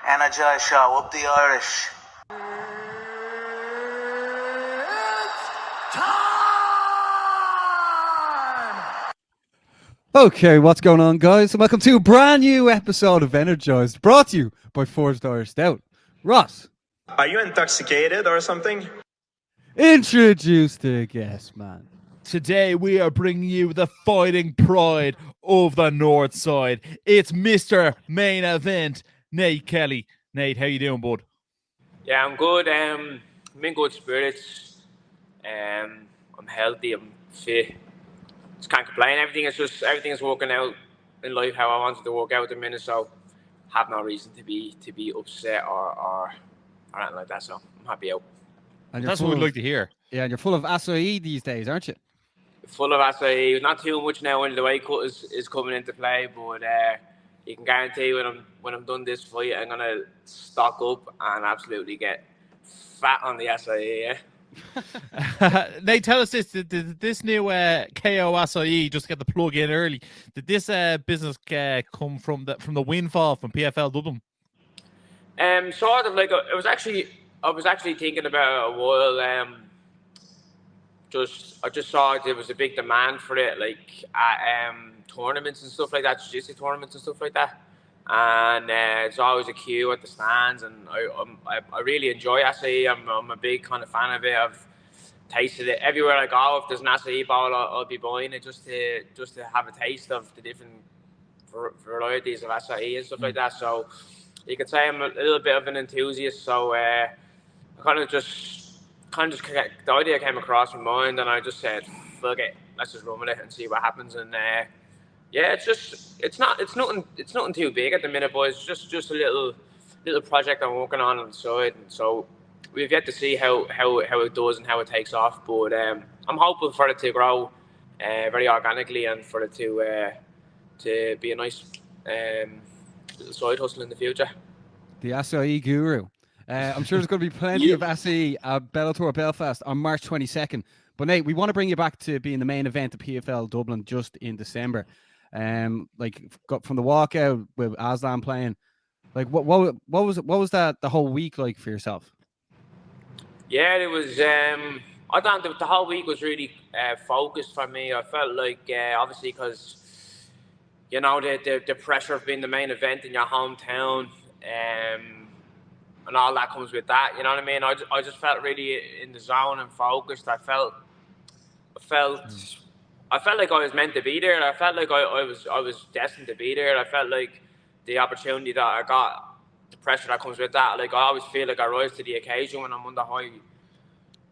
Energized show, up the Irish. Okay, what's going on, guys? And welcome to a brand new episode of Energized, brought to you by Forged Irish Stout. Ross, are you intoxicated or something? Introduce the guest, man. Today we are bringing you the fighting pride of the North Side. It's Mr. Main Event, Nate Kelly. Nate, how you doing, bud? Yeah, I'm good. I'm in good spirits. I'm healthy. I'm fit. Just can't complain. Everything's working out in life how I wanted to work out at the minute. So have no reason to be upset or anything like that. So I'm happy out. And that's what we'd like to hear. Yeah, and you're full of acai these days, aren't you? Full of acai. Not too much now when the weight cut is coming into play, but you can guarantee when I'm done this fight, I'm gonna stock up and absolutely get fat on the acai. Yeah. Nate, tell us this: did this new KO acai just get the plug in early? Did this business come from the windfall from PFL Dublin? Sort of like I was actually thinking about it a while. I just saw there was a big demand for it, like at tournaments and stuff like that, jiu-jitsu tournaments and stuff like that. And there's always a queue at the stands, and I really enjoy acai. I'm a big kind of fan of it. I've tasted it everywhere I go. If there's an acai bowl, I'll be buying it just to have a taste of the different varieties of acai and stuff like that. So you could say I'm a little bit of an enthusiast. So the idea came across my mind, and I just said, "Fuck it, let's just run with it and see what happens." And yeah, it's nothing too big at the minute, boys. Just a little project I'm working on the side, and so we've yet to see how it does and how it takes off. But I'm hoping for it to grow very organically and for it to be a nice little side hustle in the future. The acai guru. I'm sure there's going to be plenty of acai at Bellator Belfast on March 22nd. But Nate, we want to bring you back to being the main event of PFL Dublin just in December. Got from the walkout with Aslan playing. Like what was that the whole week like for yourself? Yeah, it was. I thought the whole week was really focused for me. I felt like obviously because you know the pressure of being the main event in your hometown, and all that comes with that. You know what I mean? I just felt really in the zone and focused. I felt like I was meant to be there. I felt like I was destined to be there. I felt like the opportunity that I got, the pressure that comes with that. Like I always feel like I rise to the occasion when I'm under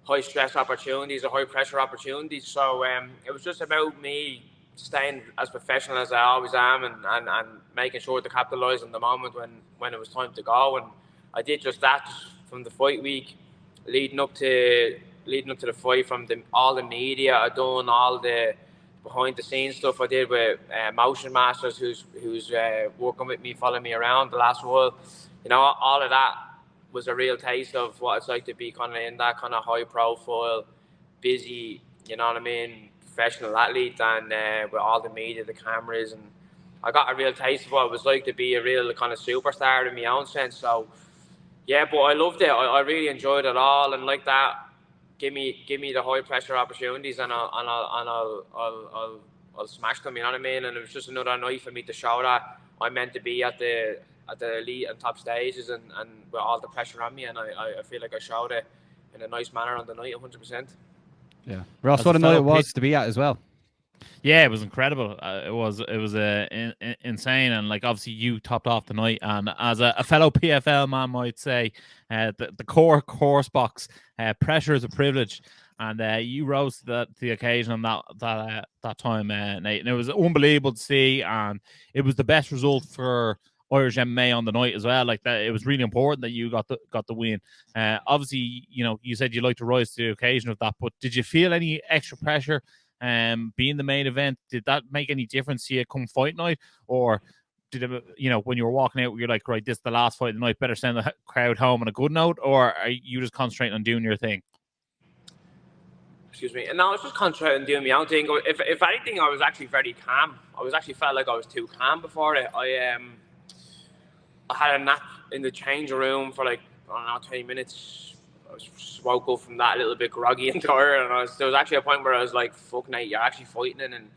high stress opportunities or high pressure opportunities. So it was just about me staying as professional as I always am and making sure to capitalise on the moment when it was time to go. And I did just that from the fight week, leading up to the fight, from all the media. I done all the behind the scenes stuff I did with Motion Masters, who's working with me, following me around the last while. You know, all of that was a real taste of what it's like to be kind of in that kind of high profile, busy, you know what I mean, professional athlete, and with all the media, the cameras, and I got a real taste of what it was like to be a real kind of superstar in my own sense. So yeah, but I loved it. I really enjoyed it all, and like that, give me the high pressure opportunities, and I'll smash them. You know what I mean? And it was just another night for me to show that I'm meant to be at the elite and top stages, and with all the pressure on me, and I feel like I showed it in a nice manner on the night, 100%. Yeah, Ross, what a night it was to be at as well. Yeah, it was incredible. It was insane, and like obviously you topped off the night. And as a fellow PFL man might say, the core course box pressure is a privilege, and you rose to the occasion on that time, Nate. And it was unbelievable to see, and it was the best result for Irish MMA on the night as well. Like that, it was really important that you got the win. Obviously, you know, you said you like to rise to the occasion of that, but did you feel any extra pressure? Being the main event, did that make any difference to you come fight night, or did it, you know, when you were walking out, you're like, right, this is the last fight of the night, better send the crowd home on a good note, or are you just concentrating on doing your thing? excuse me. And I was just concentrating doing my own thing. If anything, I was actually very calm. I was actually felt like I was too calm before it. I had a nap in the change room for like, I don't know, 20 minutes. I was woke up from that a little bit groggy and tired, and there was actually a point where I was like, fuck, Nate, you're actually fighting in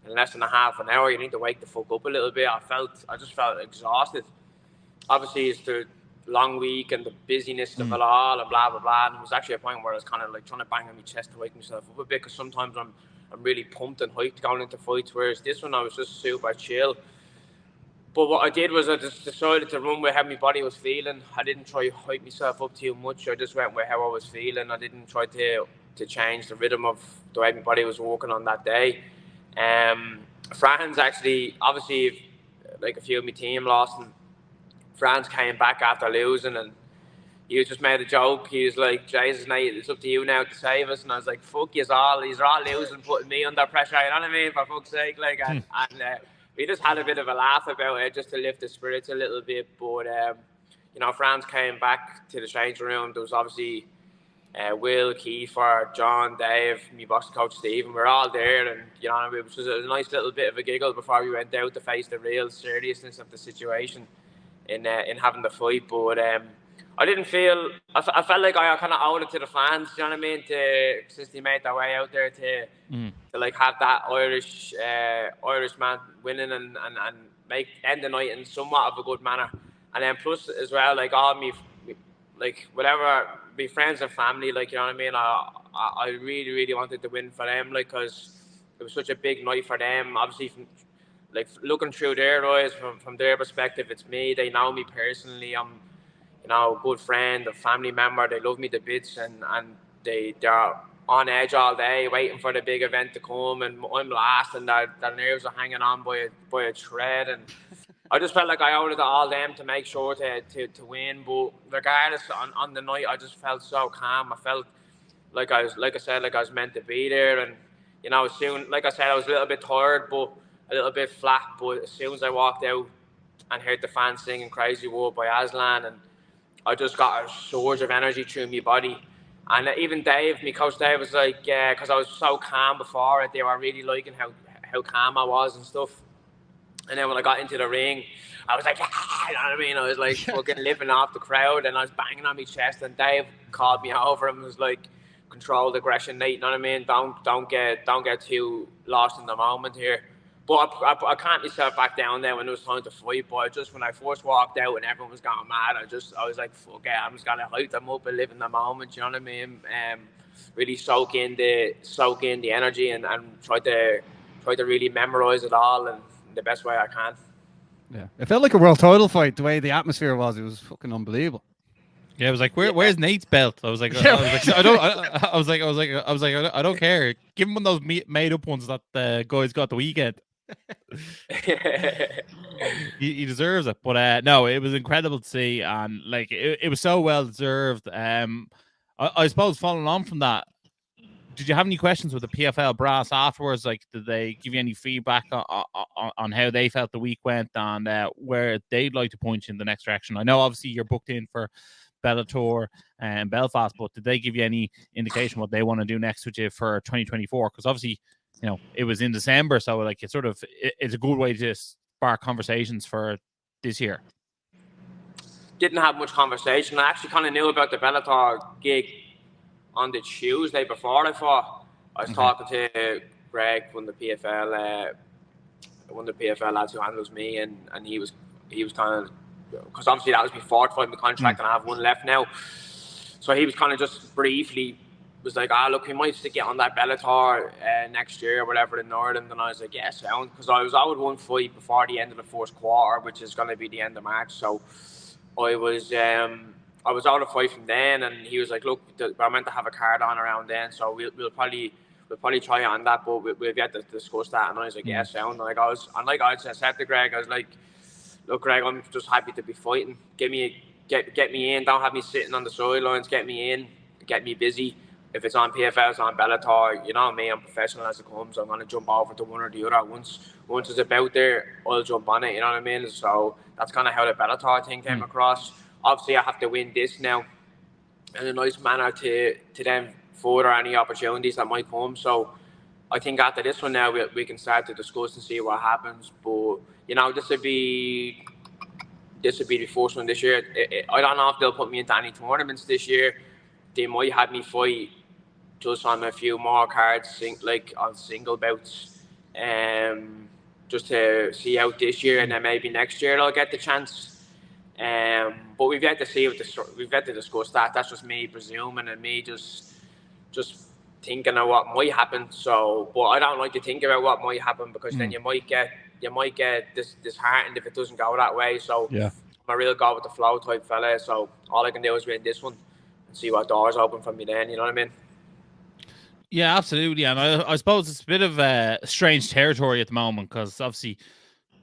less than a half an hour. You need to wake the fuck up a little bit. I just felt exhausted. Obviously, it's the long week and the busyness of it all and blah, blah, blah. And it was actually a point where I was kind of like trying to bang on my chest to wake myself up a bit, because sometimes I'm really pumped and hyped going into fights, whereas this one I was just super chill. But what I did was I just decided to run with how my body was feeling. I didn't try to hype myself up too much. I just went with how I was feeling. I didn't try to change the rhythm of the way my body was working on that day. Franz actually, obviously, like a few of my team lost, and Franz came back after losing, and he just made a joke. He was like, Jesus, Nate, it's up to you now to save us. And I was like, fuck yous all. He's all losing, putting me under pressure. You know what I mean? For fuck's sake. Like, and we just had a bit of a laugh about it just to lift the spirits a little bit. But, you know, Franz came back to the changing room. There was obviously Will, Kiefer, John, Dave, me boxing coach Steve, and we were all there. And, you know, it was just a nice little bit of a giggle before we went out to face the real seriousness of the situation in having the fight. But I didn't feel, I felt like I kind of owed it to the fans, you know what I mean, since they made their way out there to like have that Irish man winning and end the night in somewhat of a good manner. And then plus as well, like all me like whatever, be friends and family, like, you know what I mean, I really, really wanted to win for them, like, because it was such a big night for them. Obviously, from, like, looking through their eyes, from their perspective, it's me. They know me personally. I'm, you know, a good friend, a family member. They love me to bits, and they're on edge all day, waiting for the big event to come, and I'm last, and their nerves are hanging on by a thread, and I just felt like I owed it to all them to make sure to win. But regardless, on the night, I just felt so calm. I felt like I was meant to be there, and, you know, soon, like I said, I was a little bit tired, but a little bit flat. But as soon as I walked out and heard the fans singing "Crazy World" by Aslan, and I just got a surge of energy through my body. And even Dave, my coach Dave, was like, yeah, because I was so calm before it, they were really liking how calm I was and stuff. And then when I got into the ring, I was like, yeah, you know what I mean? I was like fucking living off the crowd, and I was banging on my chest, and Dave called me over and was like, controlled aggression, Nate, you know what I mean? Don't get too lost in the moment here. But I calmed myself back down there when it was time to fight. But just when I first walked out and everyone was going mad, I was like, fuck it, I'm just gonna hype them up and live in the moment, you know what I mean? Really soak in the energy and try to really memorize it all in the best way I can. Yeah, it felt like a world title fight. The way the atmosphere was, it was fucking unbelievable. Yeah, I was like, where's Nate's belt? I was like, I don't care. Give him one of those made up ones that the guys got the weekend. he deserves it. But no, it was incredible to see, and like it was so well deserved. I suppose following on from that, did you have any questions with the PFL brass afterwards? Like, did they give you any feedback on how they felt the week went, and where they'd like to point you in the next direction? I know obviously you're booked in for Bellator and Belfast, but did they give you any indication what they want to do next with you for 2024? Because obviously, you know, it was in December, so like it's a good way to spark conversations for this year. Didn't have much conversation. I actually kind of knew about the Bellator gig on the Tuesday before I fought. I was talking to Greg, one of the PFL lads who handles me, and he was kind of, because obviously that was my fourth fight in the contract and I have one left now. So he was kind of just briefly was like, look, we might stick it on that Bellator next year or whatever in Northern. And I was like, yeah, sound. Because I was out one fight before the end of the first quarter, which is going to be the end of March. So I was out of fight from then, and he was like, look, we're meant to have a card on around then, so we'll probably try it on that, but we've yet to discuss that. And I was like, yeah, sound. And like I said to Greg, I was like, look, Greg, I'm just happy to be fighting. Get me in. Don't have me sitting on the sidelines. Get me in. Get me busy. If it's on PFL, it's on Bellator. You know me, I'm professional as it comes. I'm gonna jump over to one or the other. Once it's about there, I'll jump on it. You know what I mean? So that's kind of how the Bellator thing came across. Obviously, I have to win this now in a nice manner to then further any opportunities that might come. So I think after this one now we can start to discuss and see what happens. But you know, this would be the first one this year. I don't know if they'll put me into any tournaments this year. They might have me fight just on a few more cards, like on single bouts, just to see out this year, and then maybe next year I'll get the chance. But we've yet to see we've yet to discuss that. That's just me presuming and me just thinking of what might happen. So, but I don't like to think about what might happen, because then you might get disheartened if it doesn't go that way. So yeah, I'm a real go with the flow type fella. So all I can do is win this one and see what doors open for me then. You know what I mean? Yeah, absolutely. And I suppose it's a bit of strange territory at the moment, because obviously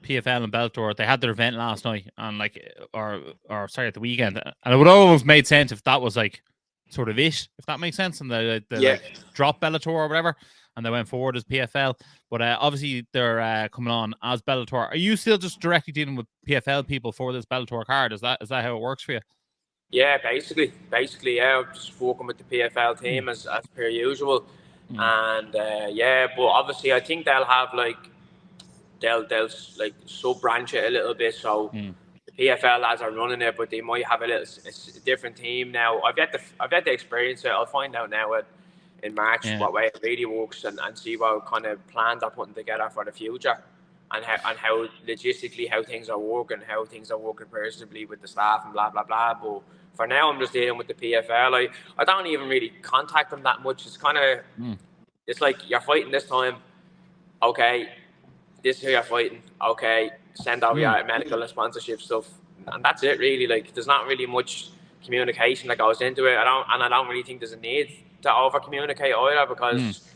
PFL and Bellator, they had their event last night, and like, or sorry, at the weekend, and it would almost made sense if that was like sort of it, if that makes sense, and they like dropped Bellator or whatever, and they went forward as PFL. But obviously they're coming on as Bellator. Are you still just directly dealing with PFL people for this Bellator card? Is that how it works for you? Yeah, basically, yeah. I'm just working with the PFL team as per usual, and but obviously I think they'll have like they'll like sub branch it a little bit. So the PFL lads are running it, but they might have a different team now. I've yet to experience it. I'll find out now in March what way it really works, and see what kind of plans they're putting together for the future, and how logistically how things are working, personally with the staff and blah blah blah. But for now, I'm just dealing with the PFL. I don't even really contact them that much. It's kind of it's like, you're fighting this time, okay. This is who you're fighting, okay. Send over your medical and sponsorship stuff, and that's it really. Like, there's not really much communication that goes into it. I don't really think there's a need to over communicate either, because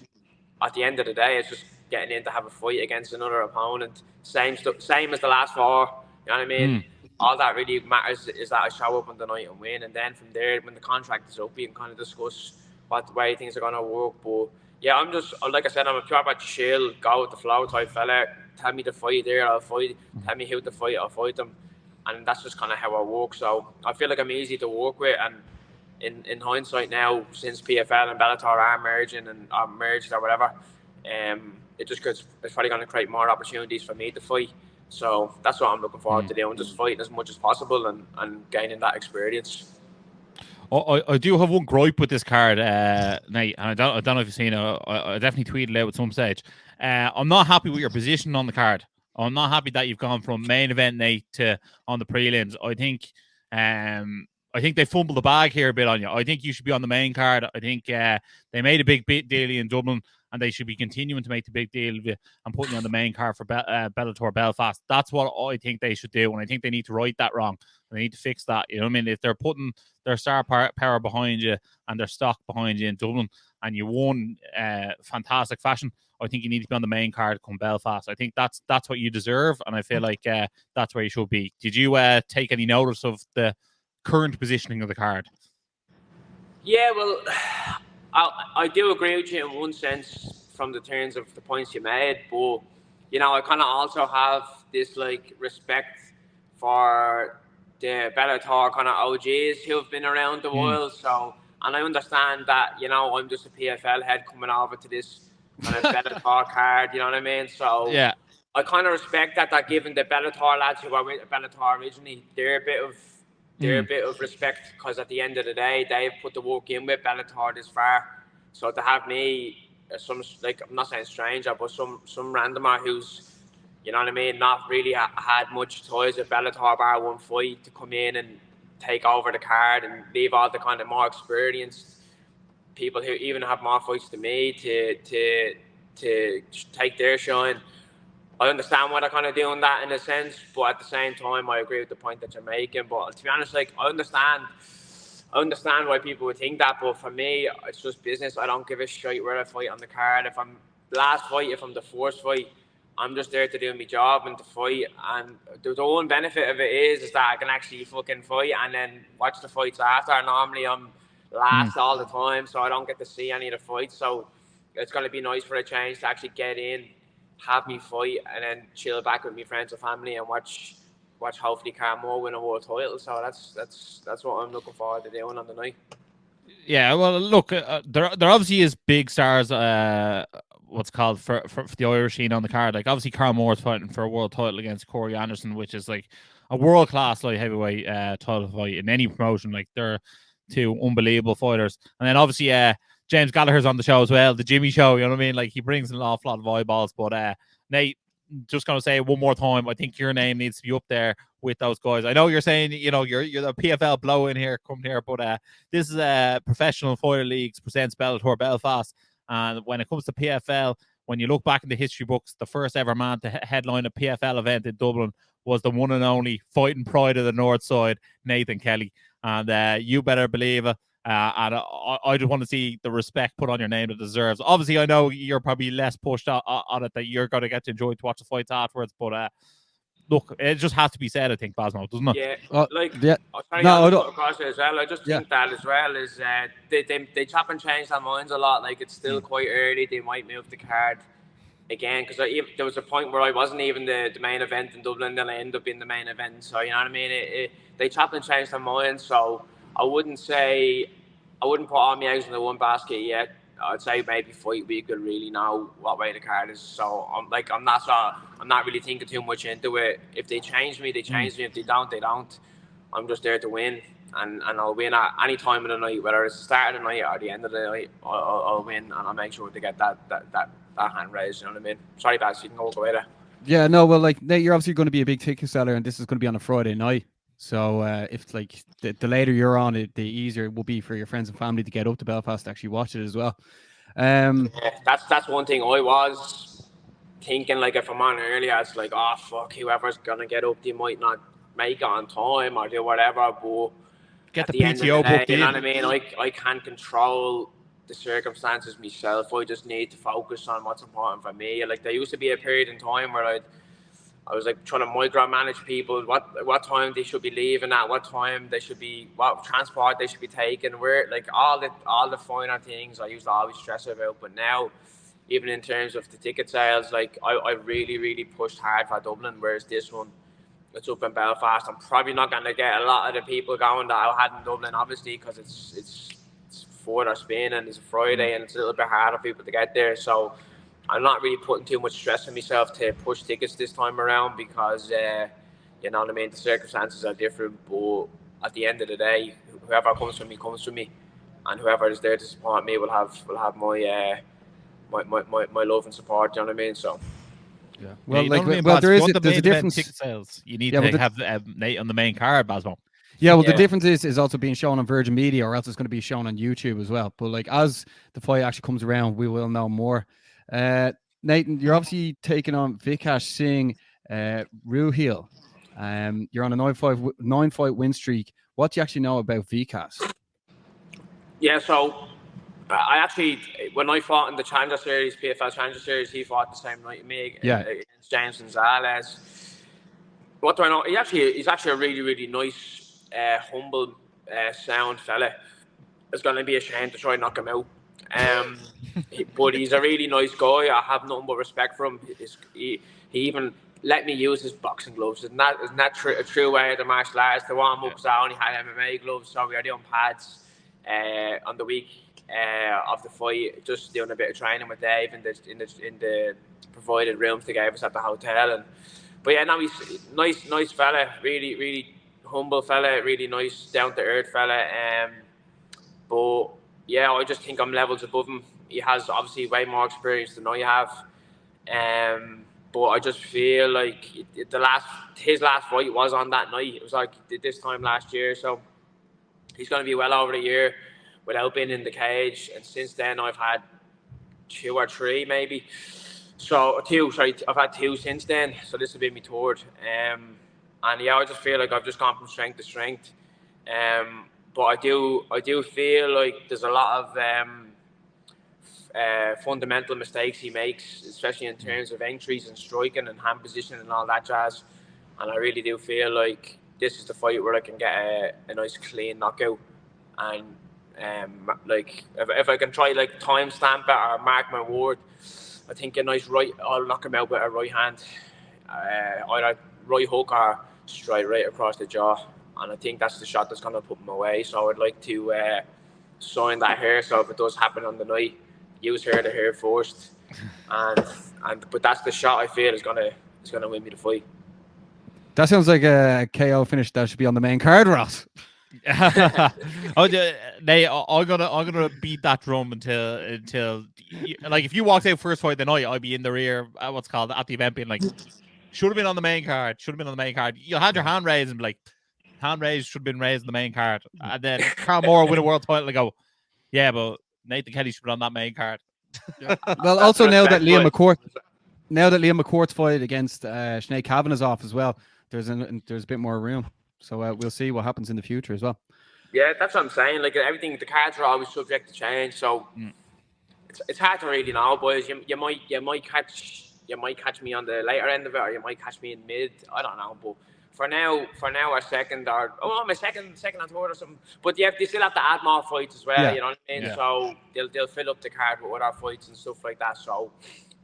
at the end of the day, it's just getting in to have a fight against another opponent. Same as the last four. You know what I mean? All that really matters is that I show up on the night and win, and then from there, when the contract is up, we can kind of discuss what way things are going to work. But yeah, I'm just, like I said, I'm a pure batch chill, go with the flow type fella. Tell me to fight there, I'll fight. Tell me who to fight, I'll fight them. And that's just kind of how I work. So I feel like I'm easy to work with. And in hindsight now, since PFL and Bellator are merging and are merged or whatever, it's probably going to create more opportunities for me to fight. So that's what I'm looking forward to doing, just fighting as much as possible and gaining that experience. I do have one gripe with this card, Nate, and I don't know if you've seen it. I definitely tweeted out at some stage. I'm not happy with your position on the card. I'm not happy that you've gone from main event Nate to on the prelims. I think they fumbled the bag here a bit on you. I think you should be on the main card. I think they made a big deal in Dublin, and they should be continuing to make the big deal and putting you on the main card for Bellator Belfast. That's what I think they should do, and I think they need to right that wrong. They need to fix that. You know what I mean? If they're putting their star power behind you and their stock behind you in Dublin, and you won fantastic fashion, I think you need to be on the main card come Belfast. I think that's what you deserve, and I feel like that's where you should be. Did you take any notice of the current positioning of the card? Yeah, well, I do agree with you in one sense from the terms of the points you made, but you know, I kind of also have this like respect for the Bellator kind of OGs who have been around the while. So, and I understand that, you know, I'm just a PFL head coming over to this kind of Bellator card, you know what I mean? So yeah, I kind of respect that, given the Bellator lads who were with Bellator originally, they're a bit of respect, because at the end of the day, they've put the work in with Bellator this far. So to have me, I'm not saying stranger, but some randomer who's, you know what I mean, not really had much ties with Bellator bar one fight, to come in and take over the card and leave all the kind of more experienced people who even have more fights than me to take their shine. I understand why they're kind of doing that in a sense, but at the same time, I agree with the point that you're making. But to be honest, like, I understand why people would think that, but for me, it's just business. I don't give a shit where I fight on the card. If I'm the last fight, if I'm the first fight, I'm just there to do my job and to fight. And the one benefit of it is that I can actually fucking fight and then watch the fights after. Normally, I'm last all the time, so I don't get to see any of the fights. So it's going to be nice for a change to actually get in, have me fight, and then chill back with my friends and family and watch hopefully Carmore win a world title. So that's what I'm looking forward to doing on the night. Yeah, well, look, there obviously is big stars. What's called for the Irish scene on the card. Like obviously, Carl Moore's fighting for a world title against Corey Anderson, which is like a world class light heavyweight title fight in any promotion. Like they're two unbelievable fighters, and then obviously, James Gallagher's on the show as well, the Jimmy Show. You know what I mean? Like he brings an awful lot of eyeballs. But Nate, just gonna say one more time, I think your name needs to be up there with those guys. I know you're saying, you know, you're the PFL blow in here, come here, but this is Professional Fighter Leagues presents Bellator Belfast, and when it comes to PFL, when you look back in the history books, the first ever man to headline a PFL event in Dublin was the one and only fighting pride of the North Side, Nathan Kelly, and you better believe it. And I just want to see the respect put on your name it deserves. Obviously, I know you're probably less pushed on it, that you're going to get to enjoy to watch the fights afterwards, but look, it just has to be said, I think, Basmo, doesn't it? Yeah, yeah. I No, I put don't. across it as well. I just think that as well is they chop and change their minds a lot. Like it's still quite early. They might move the card again because there was a point where I wasn't even the main event in Dublin, then I ended up being the main event. So you know what I mean? They chop and change their minds. So I wouldn't put all my eggs in the one basket yet. I'd say maybe fight week will really know what way the card is. So I'm not really thinking too much into it. If they change me, they change me. If they don't, they don't. I'm just there to win, and I'll win at any time of the night, whether it's the start of the night or the end of the night. I'll win, and I'll make sure to get that hand raised. You know what I mean? Sorry, Baz, you can go away there. Yeah, no, well, like Nate, you're obviously going to be a big ticket seller, and this is going to be on a Friday night. So if like the later you're on it, the easier it will be for your friends and family to get up to Belfast to actually watch it as well. Yeah, that's one thing I was thinking. Like if I'm on earlier, it's like, oh fuck, whoever's gonna get up, they might not make it on time or do whatever. But Get at the end of PTO the day, booked you know in. what I mean? I can't control the circumstances myself. I just need to focus on what's important for me. Like there used to be a period in time where I was like trying to micromanage people, what time they should be leaving at, what time they should be, what transport they should be taking, where like all the finer things I used to always stress about. But now, even in terms of the ticket sales, like I really pushed hard for Dublin, whereas this one, it's up in Belfast. I'm probably not going to get a lot of the people going that I had in Dublin, obviously, because it's further Spain and it's a Friday and it's a little bit harder for people to get there. So I'm not really putting too much stress on myself to push tickets this time around because, you know what I mean, the circumstances are different. But at the end of the day, whoever comes for me, and whoever is there to support me will have my love and support. You know what I mean? So. Yeah. Well, you like, know what I mean, well, Baz? there If is you want the there's a main event difference. ticket sales. You need Yeah, to well, have Nate on the main card, Basmo. Yeah, well, the Yeah. difference is also being shown on Virgin Media, or else it's going to be shown on YouTube as well. But like as the fight actually comes around, we will know more. Nathan, you're obviously taking on Vikash Singh Ruhil. You're on a 9-fight win streak. What do you actually know about Vikash? Yeah, so I actually, when I fought in the Challenger Series, PFL Challenger Series, he fought the same night as me against James Gonzalez. What do I know? He's actually a really nice, humble, sound fella. It's going to be a shame to try and knock him out. But he's a really nice guy. I have nothing but respect for him. He even let me use his boxing gloves. Isn't that a true way of the martial arts? The warm ups, I only had MMA gloves, so we were doing pads on the week of the fight, just doing a bit of training with Dave in the provided rooms they gave us at the hotel. But yeah, no, he's nice fella, really humble fella, really nice, down to earth fella. But yeah, I just think I'm levels above him. He has obviously way more experience than I have. But I just feel like his last fight was on that night. It was like this time last year, so he's going to be well over a year without being in the cage. And since then, I've had 2 or 3 maybe. So 2, sorry, I've had 2 since then. So this will be my 3rd. And yeah, I just feel like I've just gone from strength to strength. But I do feel like there's a lot of fundamental mistakes he makes, especially in terms of entries and striking and hand position and all that jazz. And I really do feel like this is the fight where I can get a nice clean knockout. And like if I can try like time stamp it or mark my word, I think a nice right, I'll knock him out with a right hand, either right hook or straight right across the jaw. And I think that's the shot that's going to put him away. So I'd like to sign that here. So if it does happen on the night, use her to hear first, but that's the shot I feel is gonna win me the fight. That sounds like a KO finish that should be on the main card, Ross. I'm gonna beat that drum until like if you walked out first fight of the night, I'd be in the rear. What's called at the event, being like, should have been on the main card. Should have been on the main card. You had your hand raised and be like, hand raised should have been raised on the main card. And then Carl Moore win a world title and go, yeah, but Nathan Kelly should be on that main card. Well, also now that Liam McCourt's fight against Sinead Cavan is off as well, there's a bit more room. So we'll see what happens in the future as well. Yeah, that's what I'm saying. Like everything, the cards are always subject to change. So it's hard to really know, boys. You might catch me on the later end of it, or you might catch me in mid. I don't know, but for now, our second or my second and third or something. But they still have to add more fights as well. Yeah. You know what I mean? Yeah. So they'll fill up the card with other fights and stuff like that. So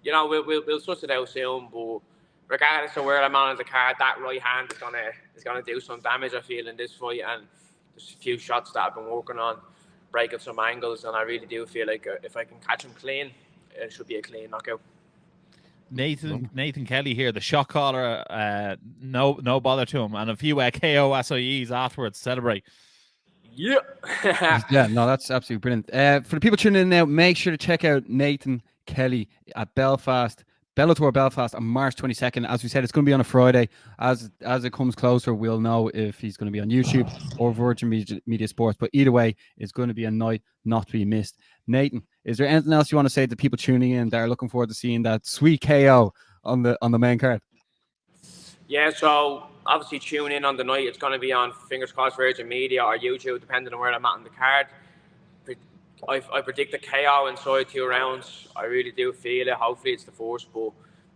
we'll suss it out soon. But regardless of where I'm on the card, that right hand is gonna do some damage, I feel, in this fight. And there's a few shots that I've been working on, breaking some angles, and I really do feel like if I can catch him clean, it should be a clean knockout. Nathan Kelly here, the shot caller. No bother to him, and a few KO SIEs afterwards. Celebrate. Yeah. Yeah, no, that's absolutely brilliant. For the people tuning in now, make sure to check out Nathan Kelly at Belfast, Bellator Belfast on March 22nd. As we said, it's going to be on a Friday. As it comes closer, we'll know if he's going to be on YouTube or Virgin Media Sports. But either way, it's going to be a night not to be missed. Nathan, is there anything else you want to say to people tuning in that are looking forward to seeing that sweet KO on the main card? Yeah, so obviously tune in on the night. It's going to be on, fingers crossed, Virgin Media or YouTube, depending on where I'm at on the card. I predict a KO inside 2 rounds. I really do feel it. Hopefully it's the first, but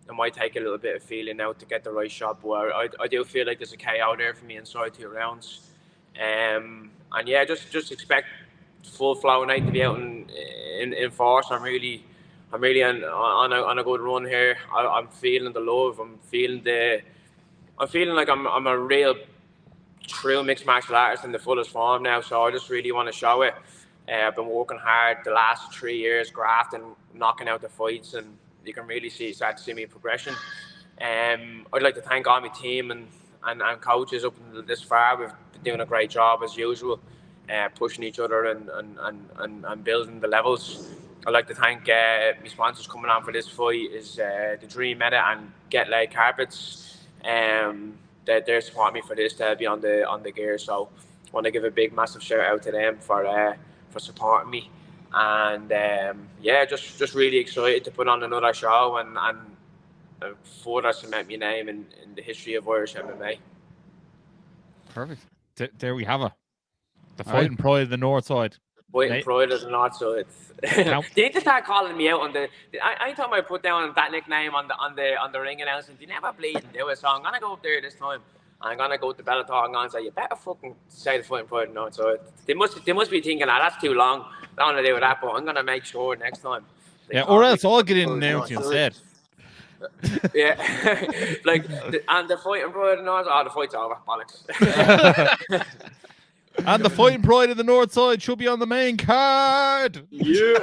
it might take a little bit of feeling out to get the right shot. But I do feel like there's a KO there for me inside 2 rounds. And yeah, just expect full flow night to be out in force. I'm really on a good run here. I'm feeling the love. I'm feeling like I'm a real true mixed martial artist in the fullest form now. So I just really want to show it. I've been working hard the last 3 years, grafting, knocking out the fights, and you can really start to see me progression. I'd like to thank all my team and coaches up until this far. We've been doing a great job as usual, pushing each other and building the levels. I'd like to thank my sponsors coming on for this fight is the Dream Meta and Get Laid Carpets. They're supporting me for this to be on the gear. So I want to give a big massive shout out to them for supporting me, and yeah, just really excited to put on another show and further cement my name in the history of Irish MMA. Perfect. There we have it. The fighting pride of the North Side. Fighting pride of the North Side. They need to start calling me out on the. Anytime I put down that nickname on the ring announcement, they never bleed and do it. So I'm gonna go up there this time. I'm gonna go to Bellator and go and say, you better fucking say the fighting pride of the North Side. They must be thinking, that's too long. I don't want to do that, but I'm gonna make sure next time. Yeah, or else I'll get in and announce you instead. Yeah, and the fighting pride of the North. Oh, the fight's over, bollocks. And the fighting pride of the North Side should be on the main card. Yeah.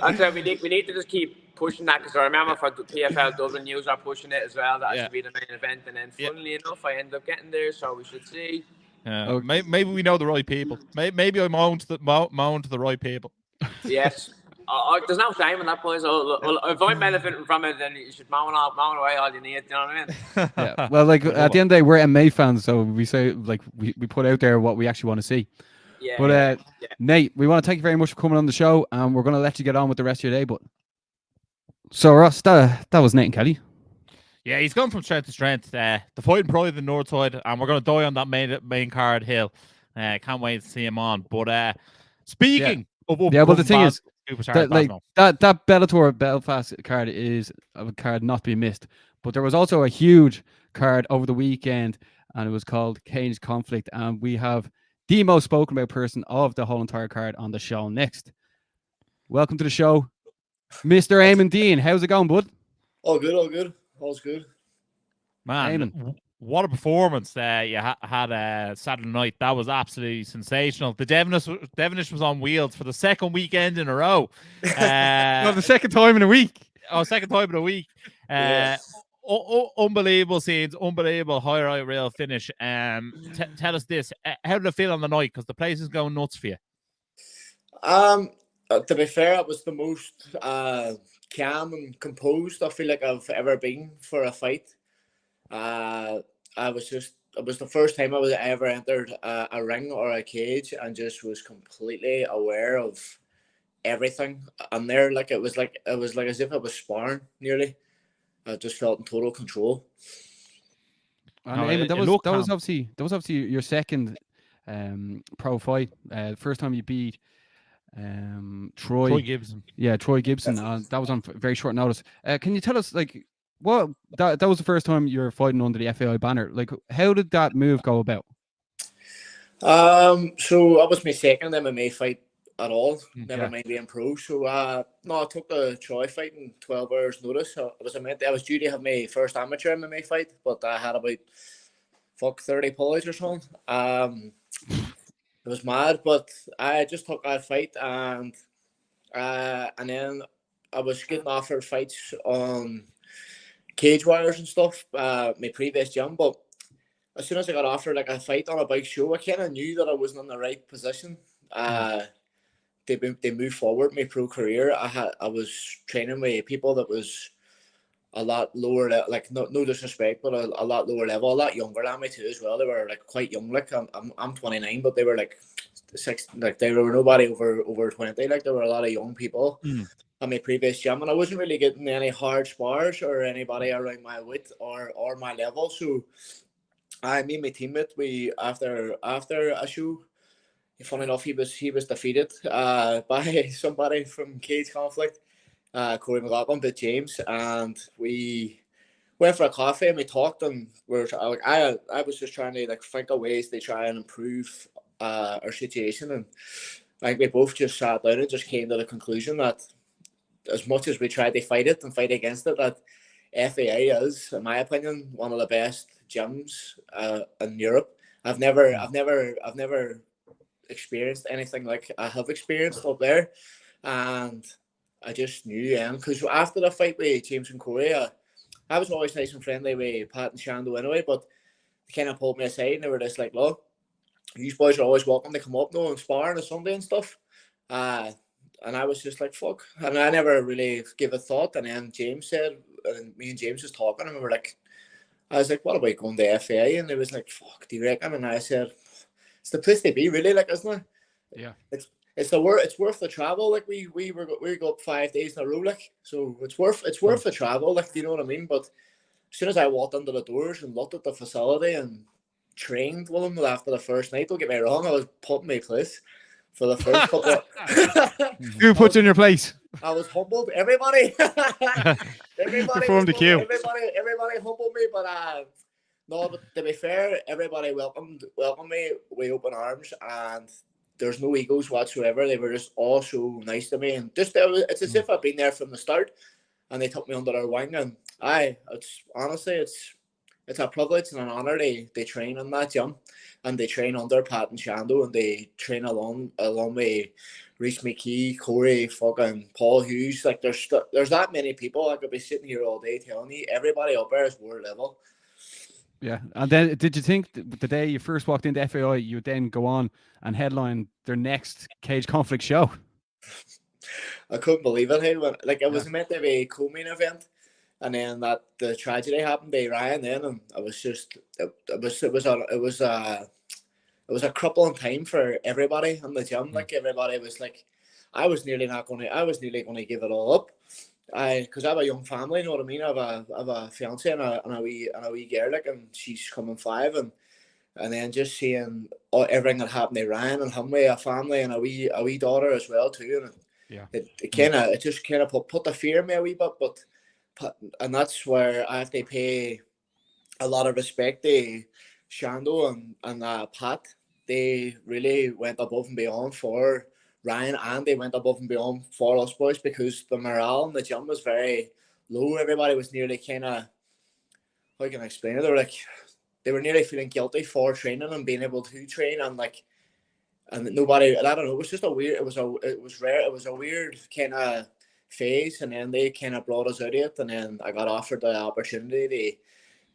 That's right. We need to just keep pushing that, because I remember for the PFL Dublin News are pushing it as well. That should be the main event, and then funnily enough, I ended up getting there. So we should see. Maybe we know the right people. Maybe I'm on to the right people. Yes. There's no shame in that, boys. If I'm benefiting from it, then you should moan away all you need. You know what I mean? Yeah. Well, like at the end of the day, we're MMA fans, so we say we put out there what we actually want to see. Yeah. But Nate, we want to thank you very much for coming on the show, and we're going to let you get on with the rest of your day. But so Ross, that was Nathan Kelly. Yeah, he's gone from strength to strength. The fighting pride of the North Side, and we're going to die on that main card hill. Can't wait to see him on. But speaking of well, the thing is, that Bellator Belfast card is a card not to be missed. But there was also a huge card over the weekend, and it was called Cage Conflict, and we have the most spoken about person of the whole entire card on the show next. Welcome to the show, Mr. Amon Dean. How's it going, bud? All good. All's good. Man, Eamon, what a performance you had Saturday night. That was absolutely sensational. The Devonish was on wheels for the second weekend in a row. No, the second time in a week. Second time in a week. Unbelievable scenes, unbelievable highlight reel finish. Tell us this: how did it feel on the night? Because the place is going nuts for you. To be fair, it was the most calm and composed I feel like I've ever been for a fight. It was the first time I was ever entered a ring or a cage and just was completely aware of everything. And there, it was like as if I was sparring nearly. I just felt in total control. And Eamon, that was obviously your second pro fight. First time you beat Troy Gibson. Yeah, Troy Gibson. That was on very short notice. Can you tell us, that was the first time you were fighting under the FAI banner? Like, how did that move go about? So that was my second MMA fight at all. Never mind being pro. So no, I took the Troy fight in 12 hours notice. I was due to have my first amateur MMA fight, but I had about 30 pulleys or something. It was mad, but I just took that fight and then I was getting offered fights on Cage Warriors and stuff, my previous gym, but as soon as I got offered a fight on a big show, I kind of knew that I wasn't in the right position. They moved forward my pro career. I was training with people that was a lot lower, no disrespect, but a lot lower level, a lot younger than me too as well. They were quite young. I'm 29, but they were they were nobody over 20. There were a lot of young people on my previous gym, and I wasn't really getting any hard spars or anybody around my weight or my level. So me and my teammate, we after a show, funny enough, he was defeated by somebody from Cage Conflict. Corey McLaughlin beat James, and we went for a coffee and we talked, and I was just trying to think of ways to try and improve our situation, and we both just sat down and just came to the conclusion that as much as we tried to fight it and fight against it, that FAA is, in my opinion, one of the best gyms in Europe. I've never experienced anything like I have experienced up there, and I just knew, because after the fight with James and Corey, I was always nice and friendly with Pat and Shando anyway, but they kind of pulled me aside and they were just like, look, you boys are always welcome to come up now and spar on a Sunday and stuff. And I was just like, fuck. And I never really gave a thought. And then James said, and me and James was talking, and we were like, I was like, what about going to FAA? And they was like, fuck, do you reckon? And I said, it's the place to be, really, isn't it? Yeah. It's worth the travel. We go up 5 days in a row, so it's worth the travel, do you know what I mean? But as soon as I walked under the doors and looked at the facility and trained with them after the first night, don't get me wrong, I was putting my place for the first couple of Who puts in your place? I was humbled. Everybody performed the cue. Everybody humbled me, but no, but to be fair, everybody welcomed me with open arms, and there's no egos whatsoever. They were just all so nice to me, and it's as if I've been there from the start, and they took me under their wing. And it's a privilege and an honor. They train in that gym, and they train under Pat and Shando, and they train along with Reese McKee, Corey, fucking Paul Hughes. There's that many people. I could be sitting here all day telling you everybody up there is world level. Yeah, and then did you think the day you first walked into FAI, you would then go on and headline their next Cage Conflict show? I couldn't believe it. It was meant to be a co-main event, and then the tragedy happened to Ryan. Then, and I was just it was a crippling time for everybody in the gym. Everybody was like, I was nearly going to give it all up. Because I have a young family, you know what I mean? I have a fiance and a wee girl, and she's coming 5, and then just seeing everything that happened to Ryan and him with a family and a wee daughter as well too, and it just kind of put the fear in me a wee bit, and that's where I have to pay a lot of respect to Shando and Pat. They really went above and beyond for Ryan, and they went above and beyond for us boys, because the morale in the gym was very low. Everybody was nearly kind of, how can I explain it? They were they were nearly feeling guilty for training and being able to train, and like, and nobody, I don't know, it was just a weird, it was a weird kind of phase, and then they kind of brought us out of it, and then I got offered the opportunity to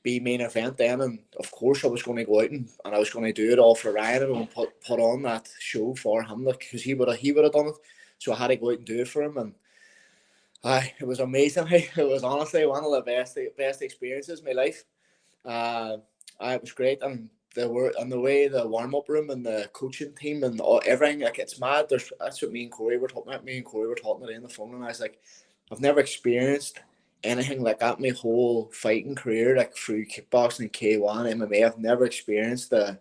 be main event then, and of course I was going to go out and I was going to do it all for Ryan and put on that show for him, like, because he would have done it, so I had to go out and do it for him, and it was amazing. It was honestly one of the best experiences of my life. It was great, and the way the warm up room and the coaching team and everything, like, it's mad. That's what me and Corey were talking about. Me and Corey were talking today on the phone, and I was like, I've never experienced anything like that my whole fighting career, like through kickboxing, K1, MMA. I've never experienced the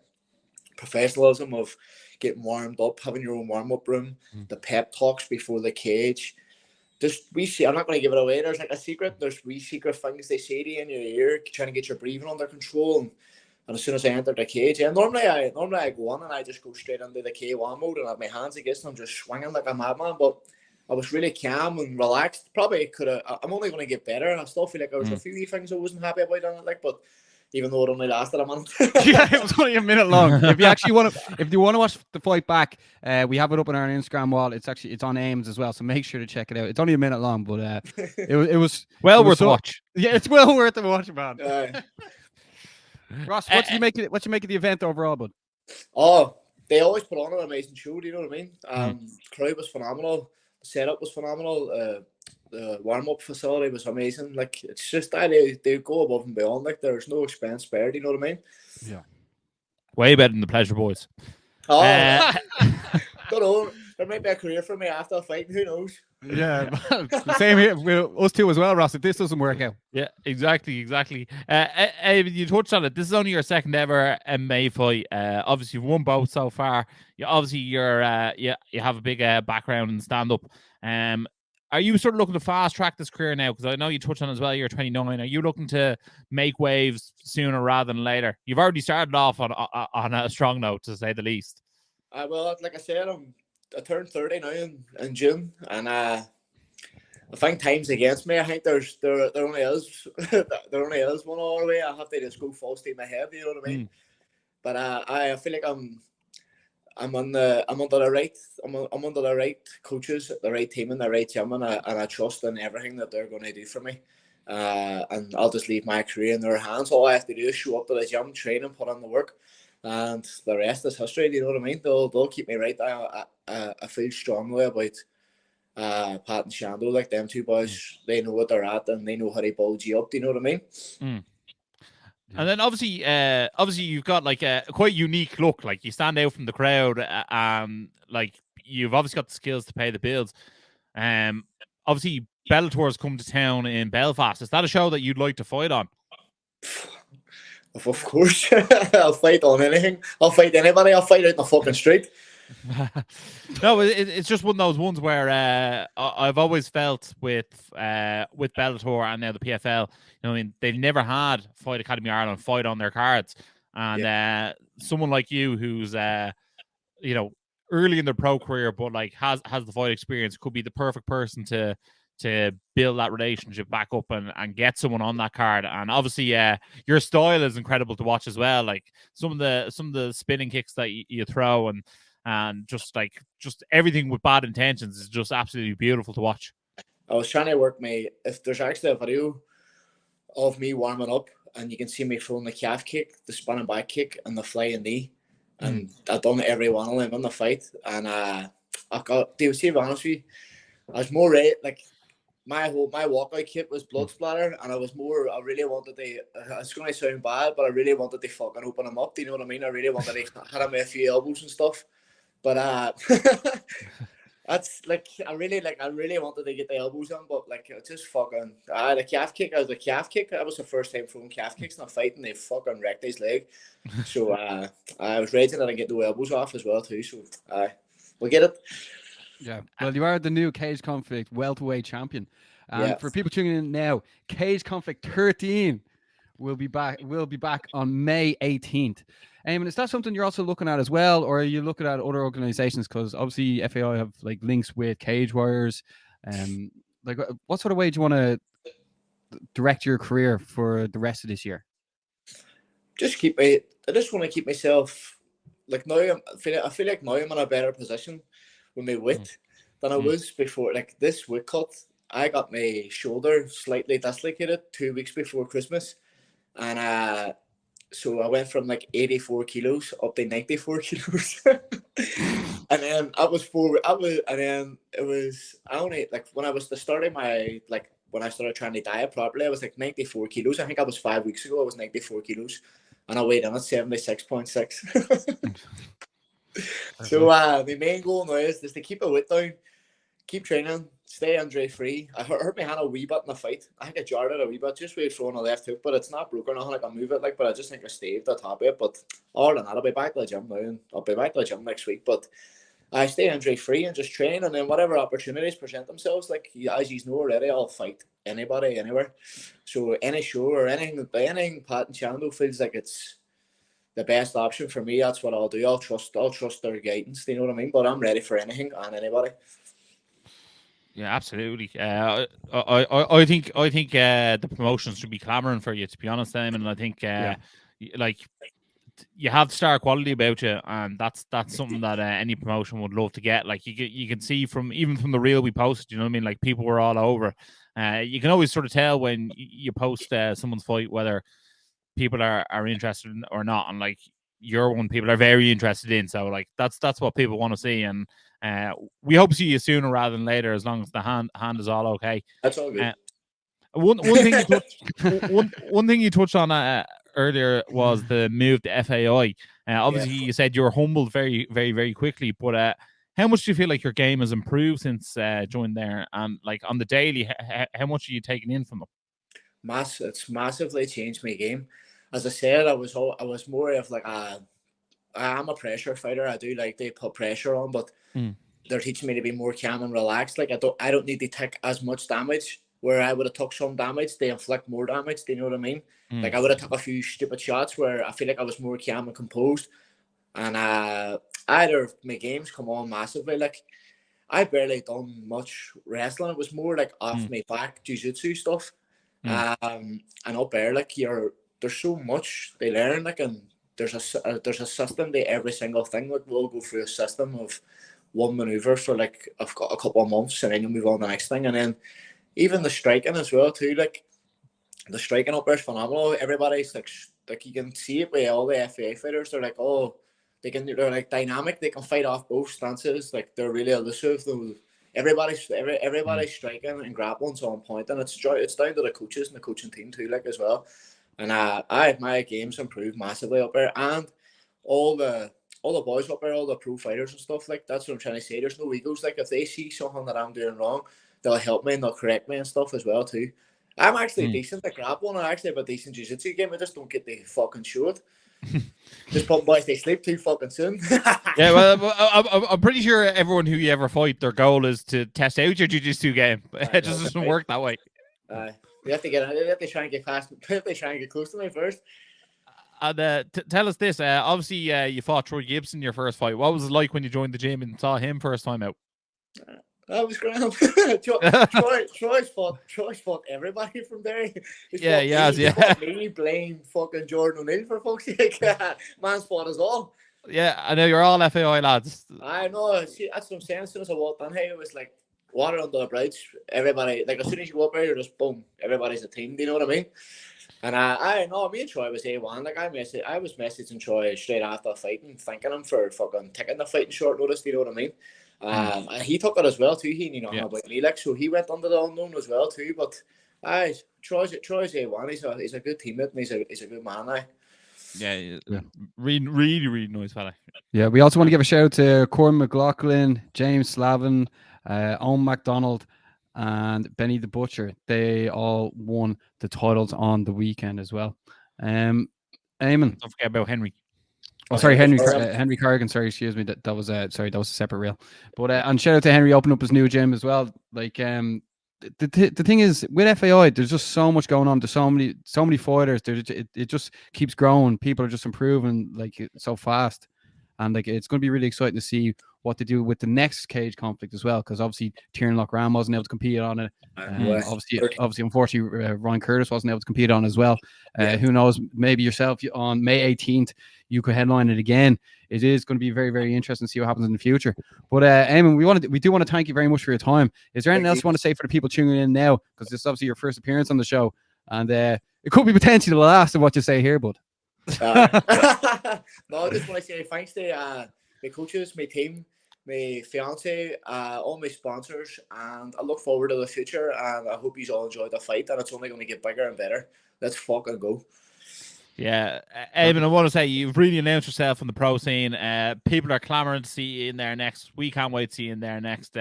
professionalism of getting warmed up, having your own warm up room, the pep talks before the cage. I'm not going to give it away. There's like a secret. There's wee secret things they say to you in your ear, trying to get your breathing under control. And as soon as I enter the cage, normally I go on and I just go straight into the K1 mode and have my hands against them, just swinging like a madman. But I was really calm and relaxed. Probably could have. I'm only going to get better. I still feel like there was a few things I wasn't happy about on it, like, but even though it only lasted a month. Yeah, it was only a minute long. If you want to watch the fight back, we have it up on our Instagram wall. It's on Ames as well, so make sure to check it out. It's only a minute long, but it was worth a watch. Yeah, it's well worth a watch, man. Ross, what you make of the event overall, bud? Oh, they always put on an amazing show. Do you know what I mean? Crowd was phenomenal. The setup was phenomenal. The warm-up facility was amazing. Like, it's just that they go above and beyond. Like, there's no expense spared. You know what I mean? Yeah. Way better than the Pleasure Boys. Oh, don't know. There might be a career for me after fighting. Who knows? Yeah, same here with us two as well, Ross. If this doesn't work out. Yeah, exactly. You touched on it. This is only your second ever MMA fight. Obviously, you've won both so far. You have a big background in stand-up. Are you sort of looking to fast track this career now? Because I know you touched on as well, you're 29. Are you looking to make waves sooner rather than later? You've already started off on a strong note, to say the least. Well, like I said, I turned 30 now in June, and I think time's against me. I think there only is one other way. I have to just go full steam ahead. You know what I mean? But I feel like I'm under the right coaches, the right team, and the right gym, and I trust in everything that they're going to do for me. And I'll just leave my career in their hands. All I have to do is show up to the gym, train, and put on the work, and the rest is history. Do you know what I mean? They'll keep me right. I feel strongly about Pat and Shando, like them two boys. They know what they're at, and they know how to build you up. Do you know what I mean? And then obviously you've got like a quite unique look. Like, you stand out from the crowd, and like, you've obviously got the skills to pay the bills. Obviously Bellator's come to town in Belfast. Is that a show that you'd like to fight on? Of course. I'll fight on anything. I'll fight anybody. I'll fight out in the fucking street. No, it's just one of those ones where I've always felt with Bellator and now the PFL, you know, I mean, they've never had Fight Academy Ireland fight on their cards, and someone like you who's you know, early in their pro career but like has the fight experience could be the perfect person to build that relationship back up and get someone on that card. And obviously your style is incredible to watch as well, like some of the spinning kicks that you throw, and just everything with bad intentions is just absolutely beautiful to watch. I was trying to work if there's actually a video of me warming up, and you can see me throwing the calf kick, the spinning back kick, and the flying knee, and I've done every one of them in the fight. And I got, to be honest with you, I was more ready, like, my walkout kit was blood splatter, and I really wanted to, it's going to sound bad, but I really wanted to fucking open him up. Do you know what I mean? I really wanted to hit him with a few elbows and stuff. But that's like, I really wanted to get the elbows on, but like, it's just fucking, the calf kick, that was the first time throwing calf kicks in a fight, and they fucking wrecked his leg. So I was ready to get the elbows off as well too. So we'll get it. Yeah, well, you are the new Cage Conflict welterweight champion. For people tuning in now, Cage Conflict 13 will be back on May 18th. And is that something you're also looking at as well, or are you looking at other organizations? Because obviously FAI have like links with Cage Warriors. Like, what sort of way do you want to direct your career for the rest of this year? I just want to keep myself like now. I feel like now I'm in a better position with my weight than I was before. Like this weight cut, I got my shoulder slightly dislocated 2 weeks before Christmas, and so I went from like 84 kilos up to 94 kilos. And then and then it was, I only, like, when I was starting when I started trying to diet properly, I was like 94 kilos. I think I was 5 weeks ago, I was 94 kilos. And I weighed in at 76.6. So the main goal now is to keep the weight down, keep training, stay injury free. I hurt my hand a wee bit in the fight. I think I jarred it a wee bit just with throwing a left hook, but it's not broken. I can move it, but I just think I staved the top of it. But other than that, I'll be back to the gym now, and I'll be back to the gym next week. But I stay injury free and just train, and then whatever opportunities present themselves, like as you know already, I'll fight anybody anywhere. So any show or anything Pat and Chando feels like it's the best option for me, that's what I'll do. I'll trust their guidance. Do you know what I mean? But I'm ready for anything and anybody. Yeah, absolutely. I think the promotions should be clamoring for you, to be honest, Eamon. And I think like you have star quality about you, and that's something that any promotion would love to get. Like you can see from the reel we posted, you know what I mean? Like people were all over. You can always sort of tell when you post someone's fight whether people are interested in or not, and like you're one people are very interested in. So like that's what people want to see, and we hope to see you sooner rather than later, as long as the hand is all okay. That's all good. One thing you touched one thing you touched on earlier was the move to FAI. Obviously, you said you were humbled very, very, very quickly, but how much do you feel like your game has improved since joining there? And like on the daily, how much are you taking in from them? It's massively changed my game. As I said, I was more of like I'm a pressure fighter. I do like they put pressure on, but they're teaching me to be more calm and relaxed. Like I don't need to take as much damage. Where I would have took some damage, they inflict more damage. Do you know what I mean? Like I would have took a few stupid shots where I feel like I was more calm and composed. And either my games come on massively. Like I barely done much wrestling. It was more like off my back jiu-jitsu stuff. And up there, like there's so much they learn. Like, and there's a system to every single thing. Like we'll go through a system of one maneuver for like I've got a couple of months, and then you'll move on to the next thing, and then. Even the striking as well too, like the striking up there is phenomenal. Everybody's like you can see it with all the FA fighters. They're like, they're like dynamic. They can fight off both stances. Like they're really elusive. Everybody's striking and grappling's on point, and it's down to the coaches and the coaching team too, like as well. And my game's improved massively up there, and all the boys up there, all the pro fighters and stuff, like that's what I'm trying to say. There's no egos. Like if they see something that I'm doing wrong, they'll help me and they'll correct me and stuff as well too. I'm actually decent at grappling. I actually have a decent jiu-jitsu game. I just don't get the fucking show it. Just put boys to sleep too fucking soon. Yeah, well, I'm pretty sure everyone who you ever fight, their goal is to test out your jiu-jitsu game. It just doesn't work that way. We have to try and get past. We have to try and get close to me first. And tell us this. Obviously, you fought Troy Gibson in your first fight. What was it like when you joined the gym and saw him first time out? That was grand. Troy's fought everybody from there. He fought me, Blaine, fucking Jordan O'Neill, for fuck's sake. Man's fought us all. Yeah, I know you're all FAI lads. I know. See, that's what I'm saying. As soon as I walked in here, it was like water under the bridge. Everybody, like as soon as you go up there, you're just boom. Everybody's a team. Do you know what I mean? And I know me and Troy was A1. Like I was messaging Troy straight after the fight and thanking him for fucking taking the fight in short notice. Do you know what I mean? And he took it as well too. He about me, like, so he went under the unknown as well too. But Troy's A1. He's a good teammate and he's a good man. Yeah. Really nice fella. Yeah, we also want to give a shout out to Corn McLaughlin, James Slavin, Owen MacDonald, and Benny the Butcher. They all won the titles on the weekend as well. Eamon, don't forget about Henry. Oh, sorry, Henry Corrigan. Sorry, excuse me. That was that was a separate reel. But and shout out to Henry opening up his new gym as well. Like the thing is with FAI, there's just so much going on. There's so many fighters. It just keeps growing. People are just improving like so fast, and like it's going to be really exciting to see what to do with the next cage conflict as well, because obviously Tiernan Lochran wasn't able to compete on it. Obviously, unfortunately, Ryan Curtis wasn't able to compete on as well. Who knows? Maybe yourself on May 18th, you could headline it again. It is going to be very, very interesting to see what happens in the future. But Eamon, we do want to thank you very much for your time. Is there anything else you want to say for the people tuning in now? Because this is obviously your first appearance on the show, and it could be potentially the last of what you say here, bud. No, I just want to say thanks to my coaches, my team, my fiance, all my sponsors, and I look forward to the future. And I hope you all enjoy the fight, and it's only going to get bigger and better. Let's fucking go. Yeah, Eamon, I want to say you've really announced yourself on the pro scene. People are clamoring to see you in there next. We can't wait to see you in there next.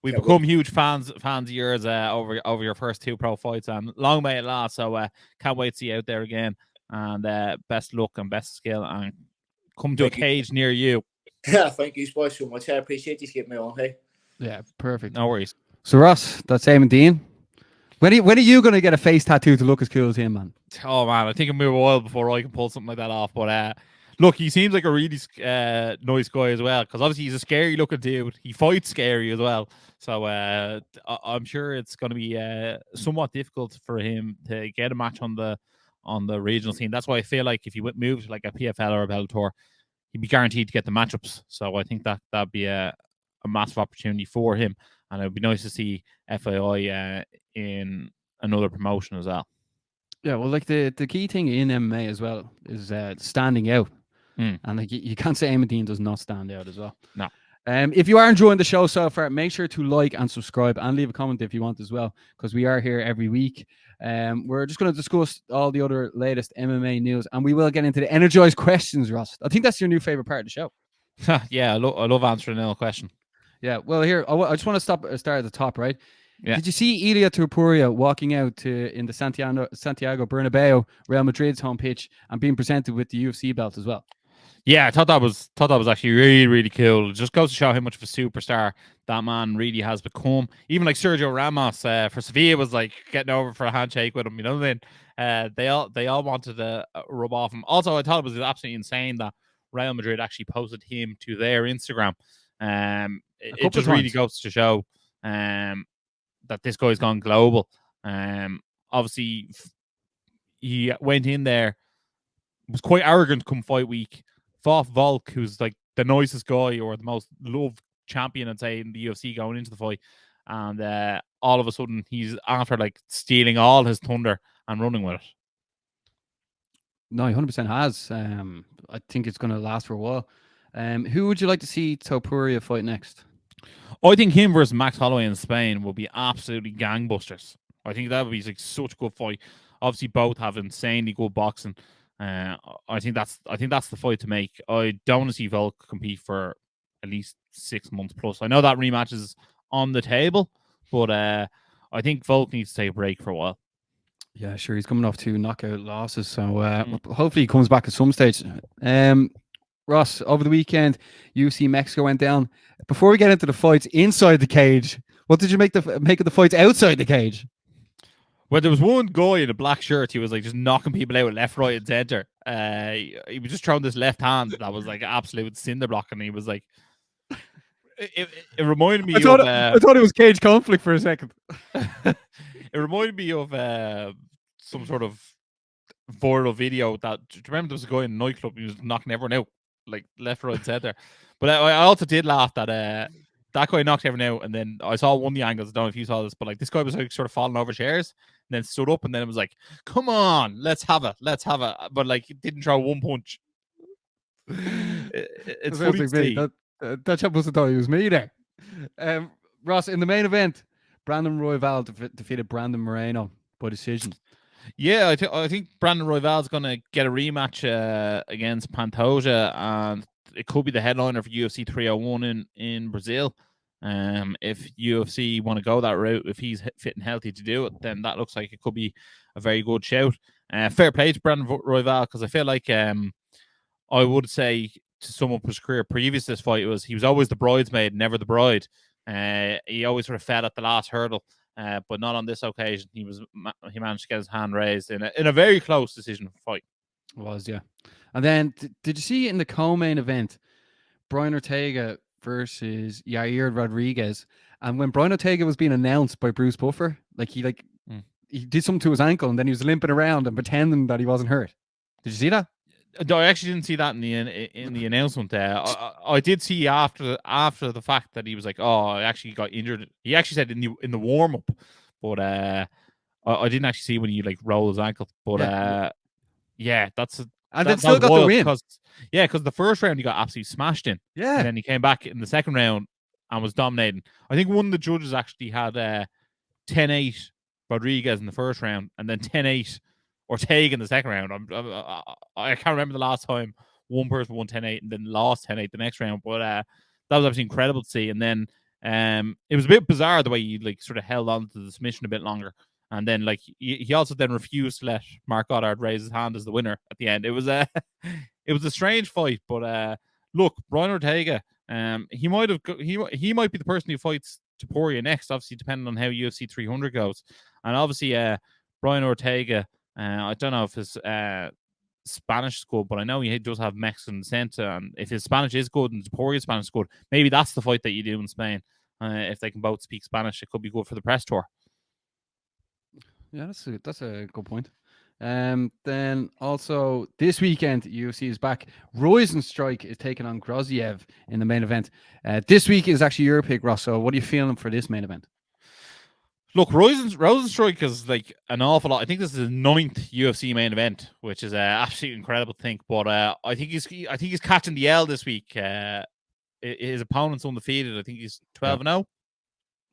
We've become huge fans of yours over your first 2 pro fights, and long may it last. So can't wait to see you out there again. And best luck and best skill, and come to a cage near you. Yeah, thank you boys so much. I appreciate you getting me on. Hey. Yeah, perfect. No worries. So Ross, that's Amon Deane. When are you going to get a face tattoo to look as cool as him, man? Oh man, I think it'll be a while before I can pull something like that off. But look, he seems like a really nice guy as well, because obviously he's a scary looking dude. He fights scary as well. So I'm sure it's going to be somewhat difficult for him to get a match on the regional scene. That's why I feel like if he moved to like a PFL or a Bellator, he'd be guaranteed to get the matchups. So I think that'd be a massive opportunity for him, and it would be nice to see FAI in another promotion as well. Yeah, well, like the key thing in MMA as well is standing out, and like you can't say Amon Deane does not stand out as well. No. If you are enjoying the show so far, make sure to like and subscribe and leave a comment if you want as well, because we are here every week. We're just going to discuss all the other latest MMA news, and we will get into the Energized questions, Ross. I think that's your new favorite part of the show. Yeah, I love answering a question. Yeah, well, here I just want to start at the top, right? Yeah. Did you see Ilia Topuria walking out in the Santiago Bernabeu, Real Madrid's home pitch, and being presented with the UFC belt as well? Yeah, I thought that was actually really, really cool. It just goes to show how much of a superstar that man really has become. Even like Sergio Ramos for Sevilla was like getting over for a handshake with him. You know what I mean? They all wanted to rub off him. Also, I thought it was absolutely insane that Real Madrid actually posted him to their Instagram. It just really goes to show that this guy's gone global. Obviously, he went in there, was quite arrogant come fight week, fought Volk, who's like the nicest guy or the most loved champion, I'd say, in the UFC going into the fight. And all of a sudden, he's after like stealing all his thunder and running with it. No, he 100% has. I think it's going to last for a while. Who would you like to see Topuria fight next? I think him versus Max Holloway in Spain will be absolutely gangbusters. I think that would be like such a good fight. Obviously, both have insanely good boxing. I think that's the fight to make. I don't want to see Volk compete for at least 6 months plus. I know that rematch is on the table, but I think Volk needs to take a break for a while. Yeah, sure. He's coming off 2 knockout losses, so hopefully he comes back at some stage. Ross, over the weekend, UFC Mexico went down. Before we get into the fights inside the cage, what did you make of the fights outside the cage? Well, there was one guy in a black shirt. He was like just knocking people out left, right, and center. He was just throwing this left hand that was like absolute cinder block, and he was like, it reminded me. I thought it was cage conflict for a second. It reminded me of some sort of viral video that. Do you remember there was a guy in a nightclub? He was knocking everyone out like left, right, and center. But I also did laugh that that guy knocked everyone out, and then I saw one of the angles. I don't know if you saw this, but like this guy was like sort of falling over chairs, and then stood up, and then it was like, "Come on, let's have it." But like, he didn't throw one punch. It's funny to see. That chap must have thought he was me there. Ross, in the main event, Brandon Royval defeated Brandon Moreno by decision. Yeah, I think Brandon Royval's going to get a rematch against Pantoja, and it could be the headliner for UFC 301 in Brazil. If UFC want to go that route, if he's fit and healthy to do it, then that looks like it could be a very good shout. Fair play to Brandon Royval, because I feel like I would say to sum up his career previous to this fight he was always the bridesmaid, never the bride. He always sort of fell at the last hurdle. But not on this occasion. He managed to get his hand raised in a very close decision fight. It was, yeah. And then did you see in the co-main event, Brian Ortega versus Yair Rodriguez. And when Brian Ortega was being announced by Bruce Buffer, like he did something to his ankle and then he was limping around and pretending that he wasn't hurt. Did you see that? No, I actually didn't see that in the announcement. I did see after the fact that he was like, "Oh, I actually got injured." He actually said in the warm up, but I didn't actually see when he like rolled his ankle. But And then still got the win. Because the first round he got absolutely smashed in. Yeah. And then he came back in the second round and was dominating. I think one of the judges actually had 10-8 Rodriguez in the first round and then 10-8 Ortega in the second round. I can't remember the last time one person won 10-8 and then lost 10-8 the next round. But that was absolutely incredible to see. And then it was a bit bizarre the way he like sort of held on to the submission a bit longer. And then, like, he also then refused to let Mark Goddard raise his hand as the winner at the end. It was a strange fight, but look, Brian Ortega, he might be the person who fights Topuria next, obviously depending on how UFC 300 goes. And obviously, Brian Ortega, I don't know if his Spanish is good, but I know he does have Mexican descent. And if his Spanish is good and Topuria's Spanish is good, maybe that's the fight that you do in Spain. If they can both speak Spanish, it could be good for the press tour. Yeah, that's a good point. Then also this weekend, UFC is back. Rosenstrike is taking on Groziev in the main event. This week is actually your pick, Ross. So what are you feeling for this main event? Look, Rosenstrike is like an awful lot. I think this is his 9th UFC main event, which is absolutely incredible to think. But I think he's catching the L this week. His opponent's undefeated. I think he's 12-0.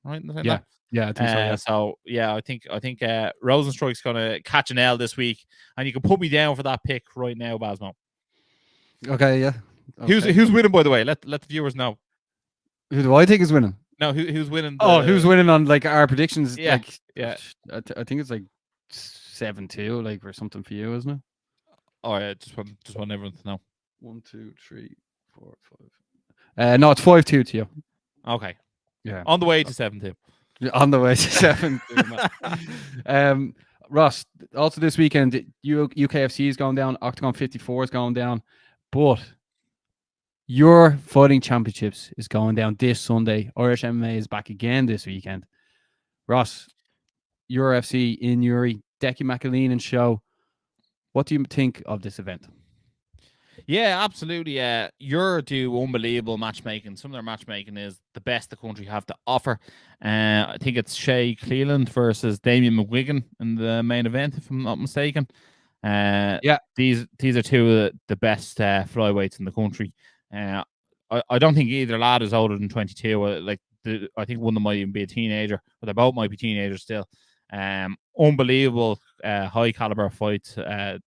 Right? Yeah. Yeah, I think so. Yeah. So yeah, I think Rosenstrike's gonna catch an L this week, and you can put me down for that pick right now, Basmo. Okay, yeah. Okay. Who's winning, by the way? Let the viewers know. Who do I think is winning? No, who's winning? Who's winning on like our predictions? Yeah, like, yeah. I think it's like 7-2, like or something for you, isn't it? Oh yeah, just want everyone to know. 1, 2, 3, 4, 5. No, it's 5-2 to you. Okay. Yeah. On the way to 7-2. On the way to 7-2. Ross, also this weekend, UKFC is going down, Octagon 54 is going down, but your fighting championships is going down this Sunday. Irish MMA is back again this weekend. Ross, UFC in Uri, Decky McAleen and show. What do you think of this event? Yeah, absolutely. Ure do unbelievable matchmaking. Some of their matchmaking is the best the country have to offer. I think it's Shea Cleland versus Damien McGuigan in the main event, if I'm not mistaken. These are two of the best flyweights in the country. I don't think either lad is older than 22. I think one of them might even be a teenager, but they both might be teenagers still. Unbelievable high caliber fights,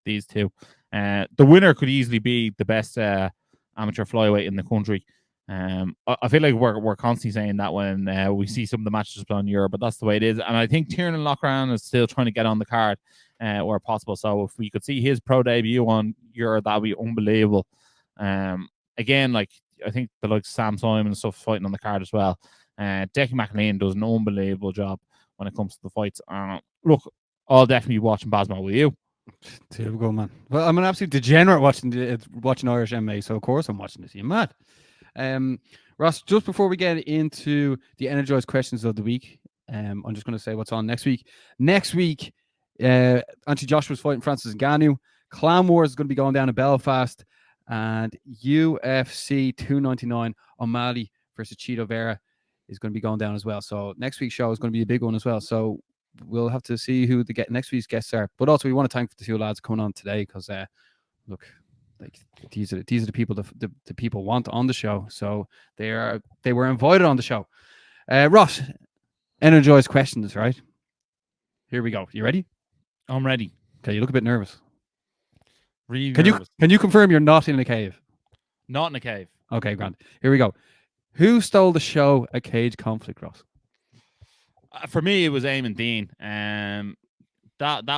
these two. The winner could easily be the best amateur flyweight in the country. I feel like we're constantly saying that when we see some of the matches on Europe, but that's the way it is. And I think Tiernan Loughrane is still trying to get on the card where possible. So if we could see his pro debut on Europe, that would be unbelievable. Again, like I think the likes of Sam Simon and stuff fighting on the card as well. Decky McAleen does an unbelievable job when it comes to the fights. Look, I'll definitely be watching Basmo with you. Typical, man. Well, I'm an absolute degenerate watching Irish MMA, so of course I'm watching this. You're mad. Ross, just before we get into the Energized questions of the week, I'm just going to say what's on next week. Next week, Anthony Joshua's fighting Francis Ngannou. Clan Wars is going to be going down in Belfast, and UFC 299 O'Malley versus Cheeto Vera is going to be going down as well. So next week's show is going to be a big one as well. So we'll have to see who the next week's guests are. But also, we want to thank the two lads coming on today because, look, like these are the people the people want on the show. So they were invited on the show. Ross, Energized questions, right? Here we go. You ready? I'm ready. Okay, you look a bit nervous. Really nervous. Can you confirm you're not in a cave? Not in a cave. Okay, grand. Here we go. Who stole the show A Cage Conflict, Ross? For me, it was Amon Dean. That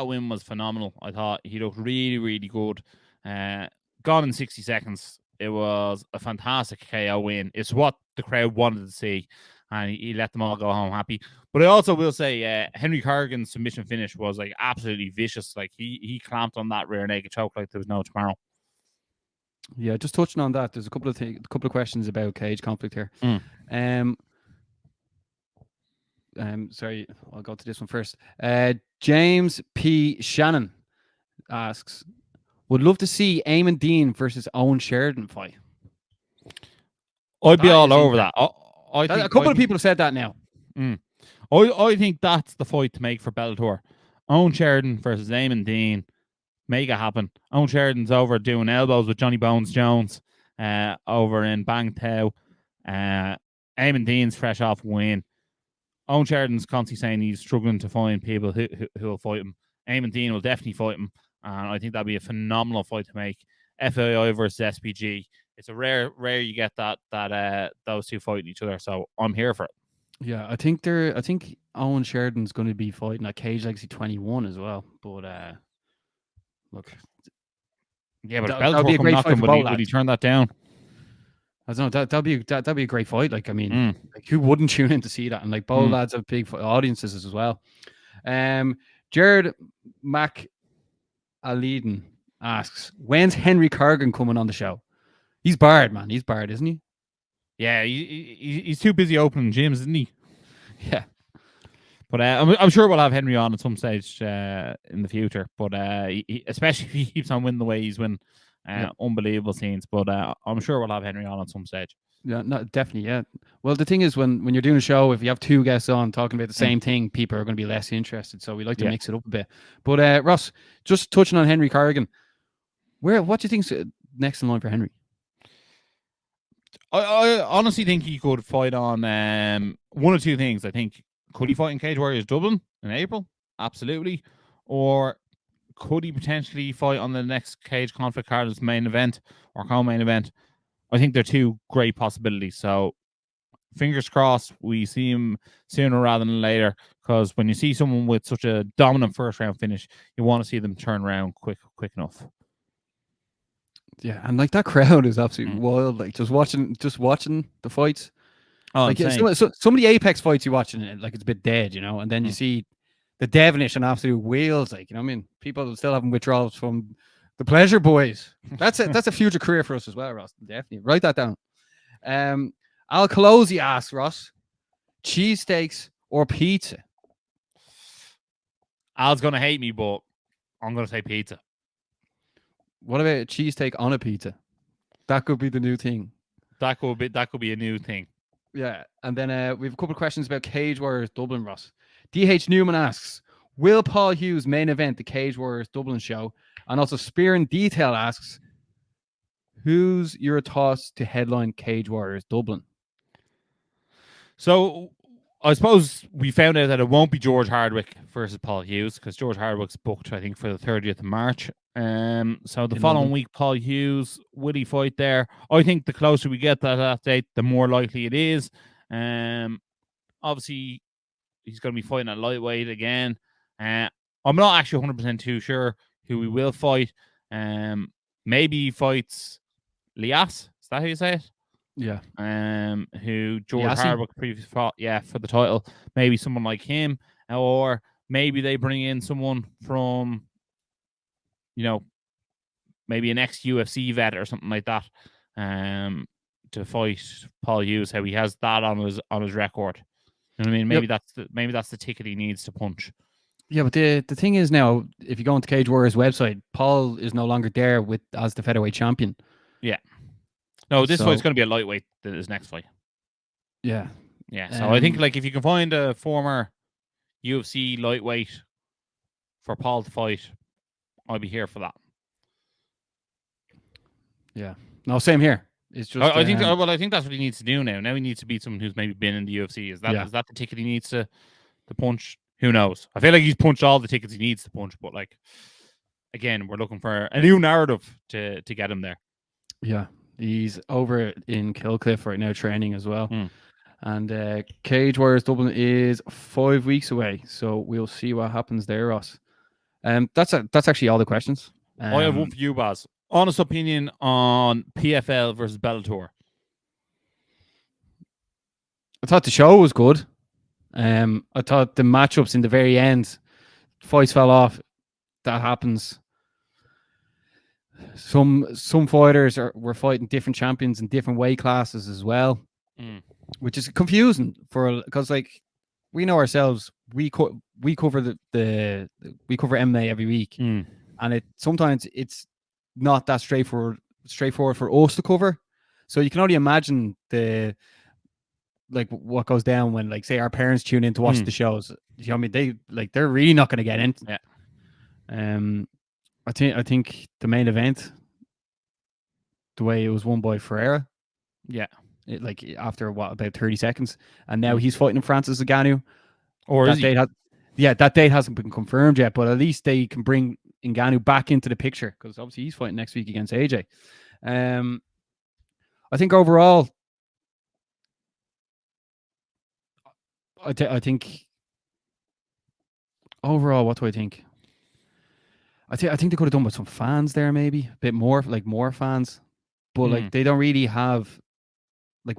win was phenomenal. I thought he looked really, really good. Gone in 60 seconds. It was a fantastic KO win. It's what the crowd wanted to see, and he let them all go home happy. But I also will say Henry Corrigan's submission finish was like absolutely vicious. Like he clamped on that rear naked choke like there was no tomorrow. Yeah, just touching on that. There's a couple of questions about cage conflict here. Sorry, I'll go to this one first. James P. Shannon asks, would love to see Eamon Deane versus Owen Sheridan fight. I'd be all over that. I think a couple of people have said that now. I think that's the fight to make for Bellator. Owen Sheridan versus Amon Dean. Make it happen. Owen Sheridan's over doing elbows with Johnny Bones Jones over in Bangtao. Amon Dean's fresh off a win. Owen Sheridan's constantly saying he's struggling to find people who will fight him. Amon Dean will definitely fight him. And I think that'd be a phenomenal fight to make. FAI versus SPG. It's a rare you get that those two fighting each other. So I'm here for it. Yeah, I think Owen Sheridan's going to be fighting at Cage Legacy 21 as well. But look, yeah, but that'll be a great fight. Would he turn that down? I don't know. That'd be a great fight. Like, I mean, like, who wouldn't tune in to see that? And like, both lads have big audiences as well. Jared McAleeden asks, when's Henry Corrigan coming on the show? He's barred, man. He's barred, isn't he? Yeah, he's too busy opening gyms, isn't he? Yeah. But I'm sure we'll have Henry on at some stage in the future. But especially if he keeps on winning the way he's winning, unbelievable scenes. But I'm sure we'll have Henry on at some stage. Yeah, no, definitely. Yeah. Well, the thing is, when you're doing a show, if you have two guests on talking about the same thing, people are going to be less interested. So we like to mix it up a bit. But Ross, just touching on Henry Corrigan, what do you think's next in line for Henry? I honestly think he could fight on one of two things. I think, could he fight in Cage Warriors Dublin in April? Absolutely. Or could he potentially fight on the next Cage Conflict card as main event or co-main event? I think they're two great possibilities. So fingers crossed we see him sooner rather than later, because when you see someone with such a dominant first round finish, you want to see them turn around quick enough. Yeah, and like that crowd is absolutely wild. Like just watching the fights. Oh, like some of the Apex fights you watching it, like it's a bit dead, you know, and then you see the Devonish and absolute wheels, like, you know what I mean? People still having withdrawals from the Pleasure Boys. That's a future career for us as well, Ross. Definitely. Write that down. Al Colosi asks, Ross, cheesesteaks or pizza? Al's gonna hate me, but I'm gonna say pizza. What about a cheesesteak on a pizza? That could be the new thing. That could be a new thing. Yeah. And then we have a couple of questions about Cage Warriors Dublin, Ross. DH Newman asks, will Paul Hughes main event the Cage Warriors Dublin show? And also Spear in Detail asks, who's your thoughts to headline Cage Warriors Dublin? So I suppose we found out that it won't be George Hardwick versus Paul Hughes, because George Hardwick's booked, I think, for the 30th of March. So the following week, Paul Hughes, will he fight there? I think the closer we get to that date, the more likely it is. Obviously, he's going to be fighting at lightweight again. I'm not actually 100% too sure who he will fight. Maybe he fights Lias. Is that how you say it? Yeah. Who George Hardwick previously fought, for the title. Maybe someone like him, or maybe they bring in someone from, maybe an ex-UFC vet or something like that, to fight Paul Hughes. How he has that on his record. You know what I mean? Maybe that's the ticket he needs to punch. Yeah, but the thing is now, if you go onto Cage Warriors website, Paul is no longer there as the featherweight champion. Yeah. No, this fight's going to be a lightweight, his next fight. Yeah. Yeah. So I think, like, if you can find a former UFC lightweight for Paul to fight, I'll be here for that. Yeah. No, same here. It's just I think that's what he needs to do now. Now he needs to beat someone who's maybe been in the UFC. Is that the ticket he needs to punch? Who knows? I feel like he's punched all the tickets he needs to punch, but, like, again, we're looking for a new narrative to get him there. Yeah. He's over in Kilcliff right now training as well. And Cage Warriors Dublin is 5 weeks away. So we'll see what happens there, Ross. That's actually all the questions. I have one for you, Baz. Honest opinion on PFL versus Bellator. I thought the show was good. I thought the matchups in the very end, fights fell off. That happens. some fighters were fighting different champions in different weight classes as well, which is confusing because like we know ourselves, we cover the we cover MMA every week, and sometimes it's not that straightforward for us to cover. So you can only imagine what goes down when, like, say our parents tune in to watch the shows. You know what I mean? They're really not going to get into. Yeah. I think the main event, the way it was won by Ferreira. Yeah. After about 30 seconds, and now he's fighting Francis Ngannou. Or that is he? That date hasn't been confirmed yet, but at least they can bring Ngannou back into the picture because obviously he's fighting next week against AJ. I think overall, I think overall, what do I think? I think they could have done with some fans there, maybe a bit more, like more fans, but like they don't really have. Like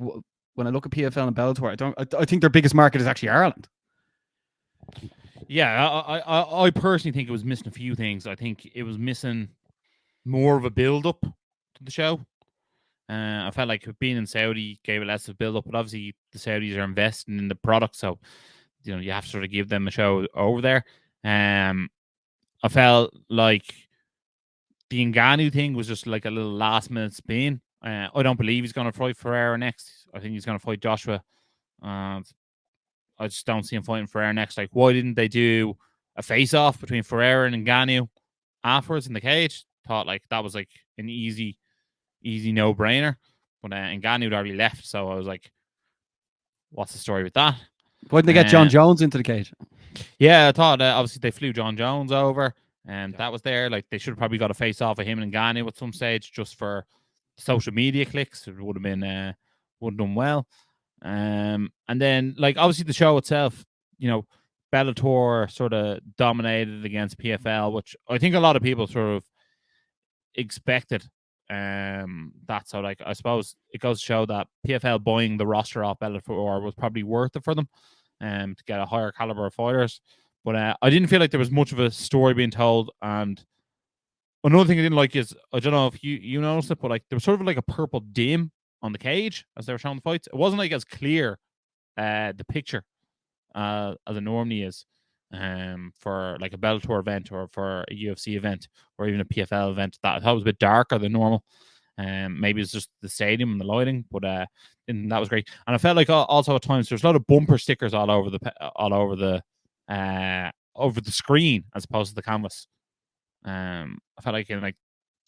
when I look at PFL and Bellator, I think their biggest market is actually Ireland. Yeah, I personally think it was missing a few things. I think it was missing more of a build-up to the show. I felt like being in Saudi gave it less of a build-up, but obviously the Saudis are investing in the product, so you have to sort of give them a show over there. I felt like the Ngannou thing was just like a little last-minute spin. I don't believe he's going to fight Ferreira next. I think he's going to fight Joshua. I just don't see him fighting Ferreira next. Like, why didn't they do a face-off between Ferreira and Ngannou afterwards in the cage? Thought like that was like an easy no-brainer. But Ngannou had already left, so I was like, what's the story with that? Why didn't they get John Jones into the cage? Yeah, I thought obviously they flew John Jones over, and that was there. Like, they should have probably got a face-off of him and Ngannou at some stage just for social media clicks. It would have done well. And then, like, obviously the show itself, Bellator sort of dominated against PFL, which I think a lot of people sort of expected. That, so like, I suppose it goes to show that PFL buying the roster off Bellator was probably worth it for them, to get a higher caliber of fighters. But I didn't feel like there was much of a story being told. And another thing I didn't like is, I don't know if you noticed it, but like there was sort of like a purple dim on the cage as they were showing the fights. It wasn't like as clear the picture as it normally is for like a Bellator event or for a UFC event or even a PFL event. That I thought was a bit darker than normal. Maybe it's just the stadium and the lighting, but and that was great. And I felt like also at times there's a lot of bumper stickers all over the screen as opposed to the canvas. I felt like in like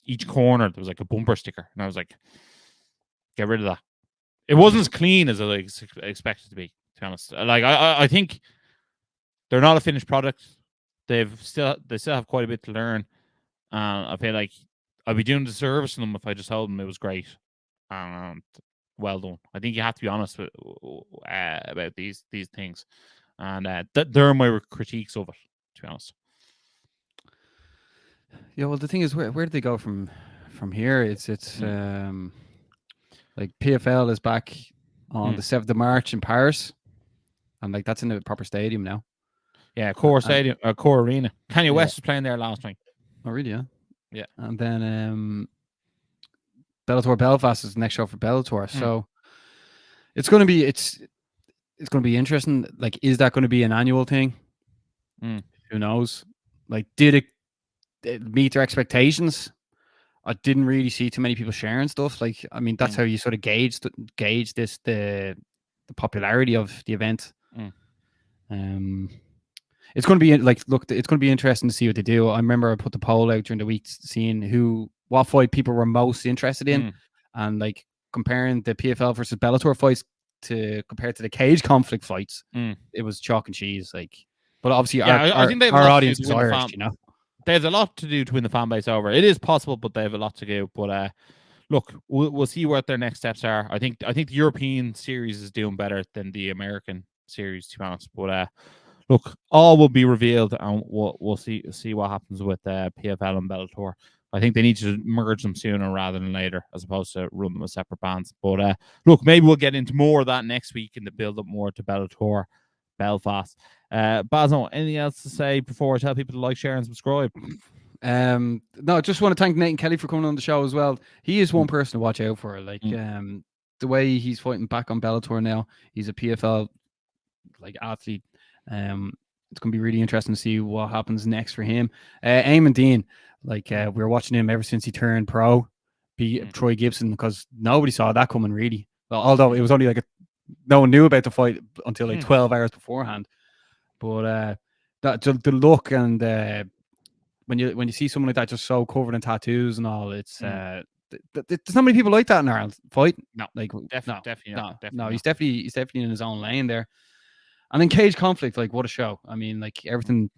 each corner there was like a bumper sticker, and I was like, get rid of that. It wasn't as clean as I expected to be, to be honest. Like, I think they're not a finished product. They still have quite a bit to learn. I feel like I'd be doing a disservice to them if I just told them it was great and well done. I think you have to be honest about these things, and they're my critiques of it, to be honest. Yeah, well, the thing is, where did they go from here? It's like PFL is back on the 7th of March in Paris, and like that's in a proper stadium now. Yeah, Core Stadium, Core Arena. Kanye West was playing there last night. Oh, really? Yeah. Yeah. And then Bellator Belfast is the next show for Bellator, so it's going to be interesting. Like, is that going to be an annual thing? Who knows? Like, did it meet their expectations? I didn't really see too many people sharing stuff. Like, I mean, that's how you sort of gauge the popularity of the event. It's going to be like, look, it's going to be interesting to see what they do. I remember I put the poll out during the week, seeing what fight people were most interested in, and like comparing the PFL versus Bellator fights compared to the cage conflict fights. It was chalk and cheese. Like, but obviously, I think they have our audience is Irish, They have a lot to do to win the fan base over. It is possible, but they have a lot to do. But look, we'll see what their next steps are. I think the European series is doing better than the American series, to be honest. But look, all will be revealed, and we'll see what happens with PFL and Bellator. I think they need to merge them sooner rather than later, as opposed to run them as separate bands. But look, maybe we'll get into more of that next week in the build up more to Bellator Belfast. Basil, anything else to say before I tell people to like, share, and subscribe? No, just want to thank Nathan Kelly for coming on the show as well. He is one person to watch out for. Like, the way he's fighting back on Bellator now, he's a PFL like athlete. It's gonna be really interesting to see what happens next for him. Amon Dean, like we were watching him ever since he turned pro, beat Troy Gibson, because nobody saw that coming really. Well, although it was only like no one knew about the fight until like 12 hours beforehand. But the look and when you see someone like that just so covered in tattoos and all, it's there's not many people like that in Ireland fight. No, like definitely not. He's definitely in his own lane there. And then Cage Conflict, like what a show. I mean, like everything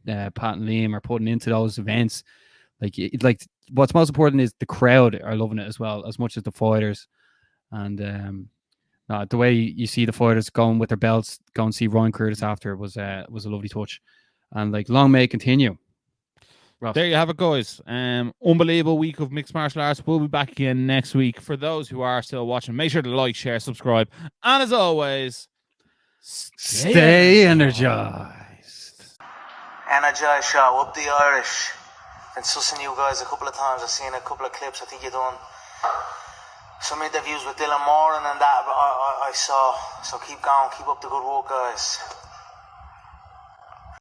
Pat and Liam are putting into those events, like what's most important is the crowd are loving it as well, as much as the fighters. And the way you see the fighters going with their belts, go and see Ryan Curtis after was a lovely touch. And like long may it continue. Ross. There you have it, guys. Unbelievable week of mixed martial arts. We'll be back again next week. For those who are still watching, make sure to like, share, subscribe, and as always, stay energized. Energized show, up the Irish. Been sussing you guys a couple of times. I've seen a couple of clips. I think you've done some interviews with Dylan Moran and that I saw. So keep going, keep up the good work, guys.